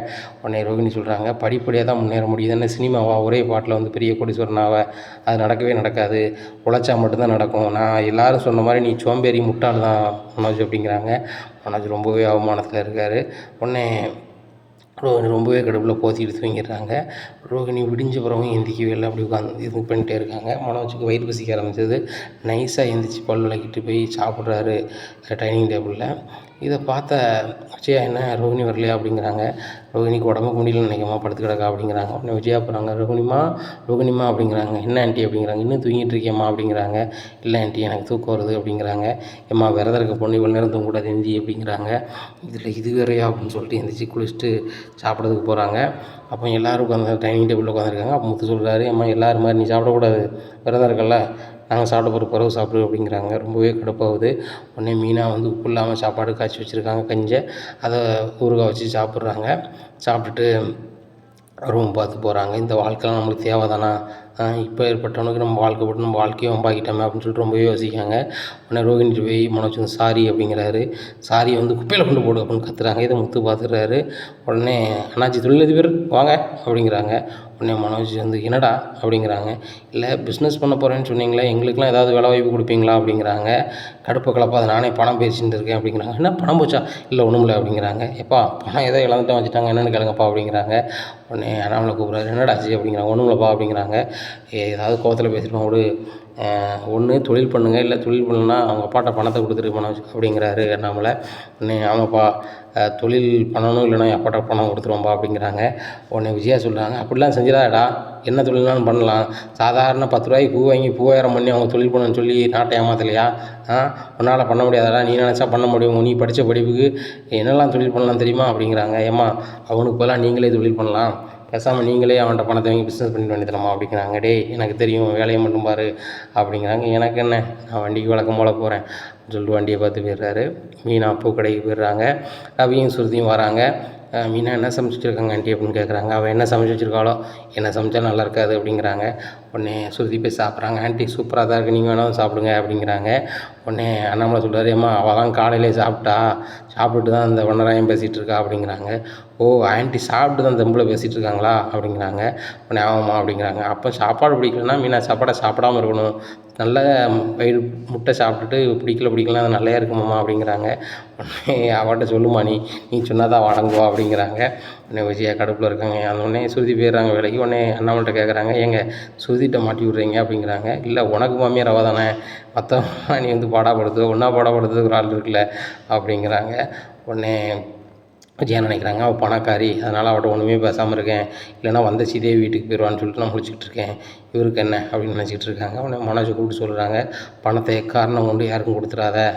உடனே ரோஹினி சொல்கிறாங்க, படிப்படியாக தான் முன்னேற முடியுது, என்ன சினிமாவா ஒரே பாட்டில் வந்து பெரிய கோடீஸ்வரனாவா, அது நடக்கவே நடக்காது, உழைச்சா மட்டும்தான் நடக்கும், நான் எல்லோரும் சொன்ன மாதிரி நீ சோம்பேறி முட்டாள் தான் மனோஜ் அப்படிங்கிறாங்க. மனோஜ் ரொம்பவே அவமானத்தில் இருக்கார். உடனே ரோஹினி ரொம்பவே கடுப்பில் போத்திட்டு தூங்கிடுறாங்க. ரோஹினி விடிஞ்ச பிறகும் எந்திக்கவே இல்லை, அப்படி உட்காந்து இது பண்ணிகிட்டே இருக்காங்க. மனோஜுக்கு வயிறு பசிக்க ஆரம்பிச்சது. நைஸாக எந்திரிச்சு பல் விளக்கிட்டு போய் சாப்பிட்றாரு டைனிங் டேபிளில். இதை பார்த்த விஜயா, என்ன ரோஹினி வரலையா அப்படிங்கிறாங்க. ரோஹினிக்கு உடம்புக்கு முடியலன்னு நினைக்கமா, படுத்து கிடக்கா அப்படிங்கிறாங்க. உடனே விஜயா போகிறாங்க. ரோஹினிமா அப்படிங்கிறாங்க. என்ன ஆண்டி அப்படிங்கிறாங்க. இன்னும் தூங்கிட்டு இருக்கேம்மா அப்படிங்கிறாங்க. இல்லை ஆண்டி, எனக்கு தூக்கம் வருது அப்படிங்கிறாங்க. ஏம்மா விரதம் இருக்க பொண்ணு இவ்வளோ நேரம் தூங்கக்கூடாது எந்தி அப்படிங்கிறாங்க. இது வேறையா அப்படின்னு சொல்லிட்டு எந்திரிச்சு குளிச்சுட்டு சாப்பிட்றதுக்கு போகிறாங்க. அப்போ எல்லோரும் உட்காந்து டைனிங் டேபிளில் உட்காந்துருக்காங்க. அப்போ முத்து சொல்கிறாரு, அம்மா எல்லோரும் மாதிரி நீ சாப்பிடக்கூடாது, விரதம் இருக்கல, நாங்கள் சாப்பிட பிறகு சாப்பிடு அப்படிங்கிறாங்க. ரொம்பவே கடுப்பாகுது. உடனே மீனா வந்து உப்பு இல்லாமல் சாப்பாடு காய்ச்சி வச்சுருக்காங்க, கஞ்சை, அதை ஊறுகாய் வச்சு சாப்பிட்றாங்க. சாப்பிட்டுட்டு ரூம் பார்த்து போகிறாங்க. இந்த வாழ்க்கைலாம் நம்மளுக்கு தேவை தானா? இப்போ ஏற்பட்டவனுக்கு நம்ம வாழ்க்கை போட்டு நம்ம வாழ்க்கையை வம்பாக்கிட்டோமே அப்படின்னு சொல்லிட்டு ரொம்பவே யோசிக்காங்க. உடனே ரோகிணிட்டு போய் மனோஜ் வந்து சாரி அப்படிங்கிறாரு. சாரியை வந்து குப்பையில் கொண்டு போடு அப்படின்னு கத்துறாங்க. இதை முத்து பார்த்துடுறாரு. உடனே அண்ணாச்சி தொழிலதிபர் வாங்க அப்படிங்கிறாங்க. உடனே மனோஜ் வந்து என்னடா அப்படிங்கிறாங்க. இல்லை பிஸ்னஸ் பண்ண போகிறேன்னு சொன்னீங்களே, எங்களுக்கெல்லாம் ஏதாவது வேலை வாய்ப்பு கொடுப்பீங்களா அப்படிங்கிறாங்க. கடுப்பை கலப்பாத நானே பணம் பேசிட்டு இருக்கேன் அப்படிங்கிறாங்க. என்ன பணம் போச்சா? இல்லை ஒன்றும் இல்லை அப்படிங்கிறாங்க. எப்பா பணம் ஏதோ இழந்துட்டு வச்சுட்டாங்க என்னென்னு கேளுங்கப்பா அப்படிங்கிறாங்க. உடனே அண்ணாமலை கூப்பிட்றாரு. என்னடாச்சு அப்படிங்கிறாங்க. ஒன்றும் இல்லைப்பா அப்படிங்கிறாங்க. ஏதாவது கோவத்தில் பேசியிருப்பான் விடு, ஒன்று தொழில் பண்ணுங்கள், இல்லை தொழில் பண்ணலன்னா அவங்க அப்பாட்ட பணத்தை கொடுத்துட்டு மனோஜ் அப்படிங்கிறாரு அண்ணாமலை. உடனே ஆமாப்பா தொழில் பண்ணணும், இல்லைனா என் அப்பாட்ட பணம் கொடுத்துருவோம்பா அப்படிங்கிறாங்க. உடனே விஜயா சொல்கிறாங்க, அப்படிலாம் செஞ்சிடாடா, என்ன தொழில்னாலும் பண்ணலாம். சாதாரண 10 ரூபாய்க்கு பூ வாங்கி பூவாயிரம் பண்ணி அவங்க தொழில் பண்ணணும்னு சொல்லி நாட்டை ஏமாத்தலையா? உன்னால் பண்ண முடியாதடா, நீ நினச்சா பண்ண முடியும், நீ படித்த படிப்புக்கு என்னெல்லாம் தொழில் பண்ணலாம் தெரியுமா அப்படிங்கிறாங்க. ஏம்மா அவனுக்கு பதிலாக நீங்களே தொழில் பண்ணலாம், பேசாமல் நீங்களே அவன்கிட்ட பணத்தை வாங்கி பிஸ்னஸ் பண்ணிட்டு வேண்டியதுமா அப்படிங்கிறாங்க. டேய் எனக்கு தெரியும், வேலையை மட்டும் பாரு அப்படிங்கிறாங்க. எனக்கு என்ன, நான் வண்டிக்கு வழக்கம் போல் போகிறேன் சொல்லிட்டு வண்டியை பார்த்து போயிடுறாரு. மீனா பூ கடைக்கு போயிடுறாங்க. ரவியும் சுருதியும் வராங்க. மீனா என்ன சமைச்சு வச்சுருக்காங்க ஆண்டி அப்படின்னு கேட்குறாங்க. அவள் என்ன சமைச்சு வச்சுருக்காளோ, என்ன சமைச்சாலும் நல்லா இருக்காது அப்படிங்கிறாங்க. உடனே சுருதி போய் சாப்பிட்றாங்க. ஆண்டி சூப்பராக தான் இருக்குது, நீங்கள் வேணாலும் சாப்பிடுங்க அப்படிங்கிறாங்க. உடனே அண்ணாமலை சொல்கிறாரு, ஏம்மா அவள் தான் காலையிலே சாப்பிட்டுட்டு தான் அந்த ஒன்றராயம் பேசிகிட்டு இருக்கா அப்படிங்கிறாங்க. ஓ ஆண்டி சாப்பிட்டு தான் தெம்பில் பேசிகிட்டு இருக்காங்களா அப்படிங்கிறாங்க. உடனே ஆமாம்மா அப்படிங்கிறாங்க. அப்போ சாப்பாடு பிடிக்கலன்னா மீனா சாப்பாடை சாப்பிடாமல் இருக்கணும், நல்ல வயிறு முட்டை சாப்பிட்டுட்டு பிடிக்கலாம் அது நல்லையா இருக்குமாம்மா அப்படிங்கிறாங்க. உடனே அவட்ட சொல்லுமா, நீ சொன்னால் தான் அடங்குவா அப்படிங்கிறாங்க. உடனே விஜயா கடுப்பில் இருக்காங்க. அந்த உடனே சுருதி போயிடுறாங்க வேலைக்கு. உடனே அண்ணாமல்கிட்ட கேட்குறாங்க, ஏங்க சுருதிட்ட மாட்டி விட்றீங்க அப்படிங்கிறாங்க. இல்லை உனக்கு மாமியார் அவள் தானே, மற்றவங்க நீ வந்து பாடாப்படுத்துவ, ஒன்றா பாடாப்படுத்துறதுக்கு ஒரு ஆள் இருக்குல்ல அப்படிங்கிறாங்க. உடனே விஜயா நினைக்கிறாங்க, அவள் பணக்காரி, அதனால் அவட்ட ஒன்றுமே பேசாமல் இருக்கேன், இல்லைனா வந்த சீதே வீட்டுக்கு போயிடுவான்னு சொல்லிட்டு நான் முழிச்சிக்கிட்டு இருக்கேன், இவருக்கு என்ன அப்படின்னு நினச்சிக்கிட்டு இருக்காங்க. உடனே மனோஜை கூப்பிட்டு சொல்கிறாங்க, பணத்தை எக்காரணம் கொண்டு யாருக்கும் கொடுத்துடாத,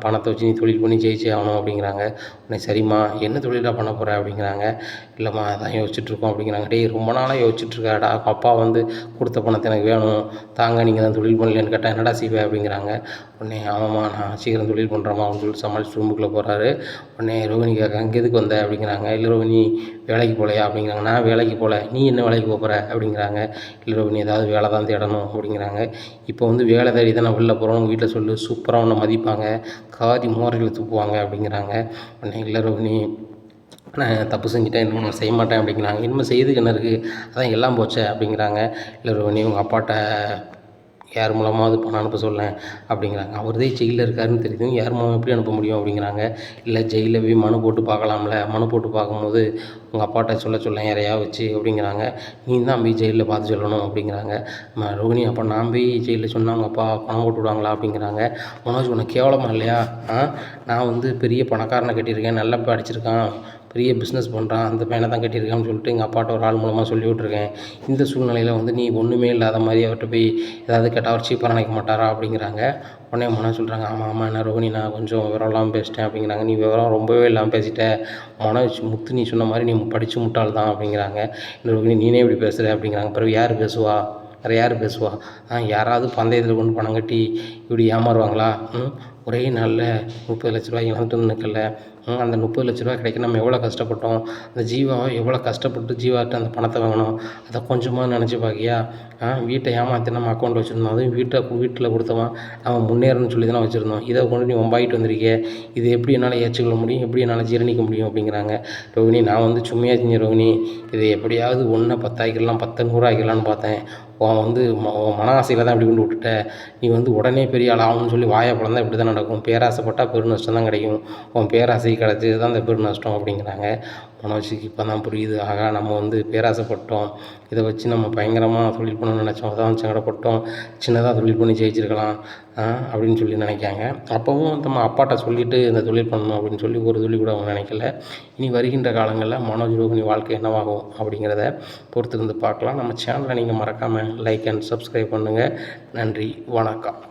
பணத்தை வச்சு நீ தொழில் பண்ணி ஜெயிச்சே ஆகணும் அப்படிங்கிறாங்க. உடனே சரிம்மா என்ன தொழிலாக பண்ண போகிற அப்படிங்கிறாங்க. இல்லைம்மா அதான் யோசிச்சுட்ருக்கோம் அப்படிங்கிறாங்க. டேய் ரொம்ப நாளாக யோசிச்சுட்ருக்காடா, அப்பா வந்து கொடுத்த பணத்தை எனக்கு வேணும் தாங்க, நீங்கள் தான் தொழில் பண்ணலன்னு கேட்டால் என்னடா செய்வேன் அப்படிங்கிறாங்க. உடனே ஆமாம்மா நான் சீக்கிரம் தொழில் பண்ணுறேம்மா அப்படின்னு சொல்லிட்டு சமாளிச்சு ரூமுக்குள்ளே போகிறாரு. உடனே ரோஹிணி கேட்க அங்கே எதுக்கு வந்த அப்படிங்கிறாங்க. இல்லை ரோஹிணி வேலைக்கு போகலையா அப்படிங்கிறாங்க. நான் வேலைக்கு போகல, நீ என்ன வேலைக்கு போகிற அப்படிங்கிறாங்க. இல்லை ரோஹிணி ஏதாவது வேலை தான் தேடணும் அப்படிங்கிறாங்க. இப்போ வந்து வேலை தேடி தான் நான் வெளில போகிறோம், உங்கள் வீட்டில் சொல்லு, சூப்பராக உன்னை மதிப்பாங்க, காதி மோரையில் துப்புவாங்க அப்படிங்கிறாங்க. உடனே இல்லை ரோஹிணி நான் தப்பு செஞ்சுட்டேன், இன்னும் நான் செய்ய மாட்டேன் அப்படிங்கிறாங்க. இனிமேல் செய்யுதுக்கு என்ன இருக்குது, அதான் எல்லாம் போச்சே அப்படிங்கிறாங்க. இல்லை ரோஹிணி உங்கள் அப்பாட்ட யார் மூலமாவது பணம் அனுப்ப சொல்லேன் அப்படிங்கிறாங்க. அவர்தே ஜெயிலில் இருக்காருன்னு தெரியுது, யார் மூலம் எப்படி அனுப்ப முடியும் அப்படிங்கிறாங்க. இல்லை ஜெயிலில் போய் மனு போட்டு பார்க்கலாம்ல, மனு போட்டு பார்க்கும்போது உங்கள் அப்பாட்ட சொல்ல யாரையா வச்சு அப்படிங்கிறாங்க. நீ தான் போய் ஜெயிலில் பார்த்து சொல்லணும் அப்படிங்கிறாங்க. ரோகிணி அப்போ நான் போய் ஜெயிலில் சொன்னால் அவங்க அப்பா பணம் போட்டு விடுவாங்களா அப்படிங்கிறாங்க. மனோஜ் உனக்கு கேவலமாக இல்லையா, நான் வந்து பெரிய பணக்காரனை கட்டியிருக்கேன், நல்லா படிச்சிருக்கான், பெரிய பிஸ்னஸ் பண்ணுறான், அந்த பையனை தான் கட்டியிருக்கான்னு சொல்லிட்டு எங்கள் அப்பாட்ட ஒரு ஆள் மூலமாக சொல்லி விட்ருக்கேன். இந்த சூழ்நிலையில் வந்து நீ ஒன்றுமே இல்லாத மாதிரி அவர்கிட்ட போய் ஏதாவது கேட்டால் அவர் சீப்பாக நினைக்க மாட்டாரா அப்படிங்கிறாங்க. உடனே மனோஜ் சொல்கிறாங்க, ஆமாம் என்ன ரோஹிணி நான் கொஞ்சம் விவரம் இல்லாமல் பேசிட்டேன் அப்படிங்கிறாங்க. நீ விவரம் ரொம்பவே இல்லாமல் பேசிட்ட மனோஜ், முத்து நீ சொன்ன மாதிரி நீ படித்து முட்டாள் தான் அப்படிங்கிறாங்க. இந்த ரோஹிணி நீனே இப்படி பேசுகிற அப்படிங்கிறாங்க. பிறகு யார் பேசுவா, வேறு யார் பேசுவா, யாராவது பந்தயத்தில் கொண்டு பணம் கட்டி இப்படி ஏமாறுவாங்களா? ஒரே நாளில் 30 லட்ச ரூபாய் இழந்துட்டு நிற்கல, அந்த 30 லட்ச ரூபா கிடைக்க நம்ம எவ்வளோ கஷ்டப்பட்டோம், அந்த ஜீவாவை எவ்வளோ கஷ்டப்பட்டு ஜீவாட்ட அந்த பணத்தை வாங்கினோம், அதை கொஞ்சமாக நினச்சி பார்க்கியா? வீட்டை ஏமாற்றி நம்ம அக்கௌண்ட் வச்சுருந்தோம், அதுவும் வீட்டில் கொடுத்தவன் அவன் முன்னேறணும்னு சொல்லி தானே வச்சுருந்தோம், இதை கொண்டு நீ வம்பாயிட்டு வந்திருக்கே, இது எப்படி என்னால் ஏற்றுக்கொள்ள முடியும், எப்படி என்னால் ஜீரணிக்க முடியும் அப்படிங்கிறாங்க. ரோகிணி நான் வந்து சும்மையாக செஞ்சேன் ரோகிணி, இது எப்படியாவது 1 10 ஆக்கிடலாம், 10 100 ஆக்கிடலான்னு பார்த்தேன், வந்து மன ஆசையில் தான் இப்படி கொண்டு விட்டுட்ட, நீ வந்து உடனே பெரிய ஆள் ஆகணும்னு சொல்லி வாயை பிளந்தா இப்படி தான் நடக்கும், பேராசைப்பட்டால் பெரு நஷ்டம் தான் கிடைக்கும், உன் பேராசை கிடச்சது தான் இந்த பெரு நஷ்டம் அப்படிங்கிறாங்க. மனோஜுக்கு இப்போ தான் புரியுது, ஆகா நம்ம வந்து பேராசைப்பட்டோம், இதை வச்சு நம்ம பயங்கரமாக தொழில் பண்ணணும்னு நினச்சோம், அதான் சங்கடப்பட்டோம், சின்னதாக தொழில் பண்ணி ஜெயிச்சிருக்கலாம் அப்படின்னு சொல்லி நினைக்காங்க. அப்போவும் நம்ம அப்பாட்ட சொல்லிவிட்டு இந்த தொழில் பண்ணணும் அப்படின்னு சொல்லி ஒரு துளி கூட அவங்க நினைக்கல. இனி வருகின்ற காலங்களில் மனோஜ் ரோகிணி வாழ்க்கை என்னவாகும் அப்படிங்கிறத பொறுத்திருந்து பார்க்கலாம். நம்ம சேனலை நீங்கள் மறக்காமல் லைக் அண்ட் சப்ஸ்கிரைப் பண்ணுங்கள். நன்றி, வணக்கம்.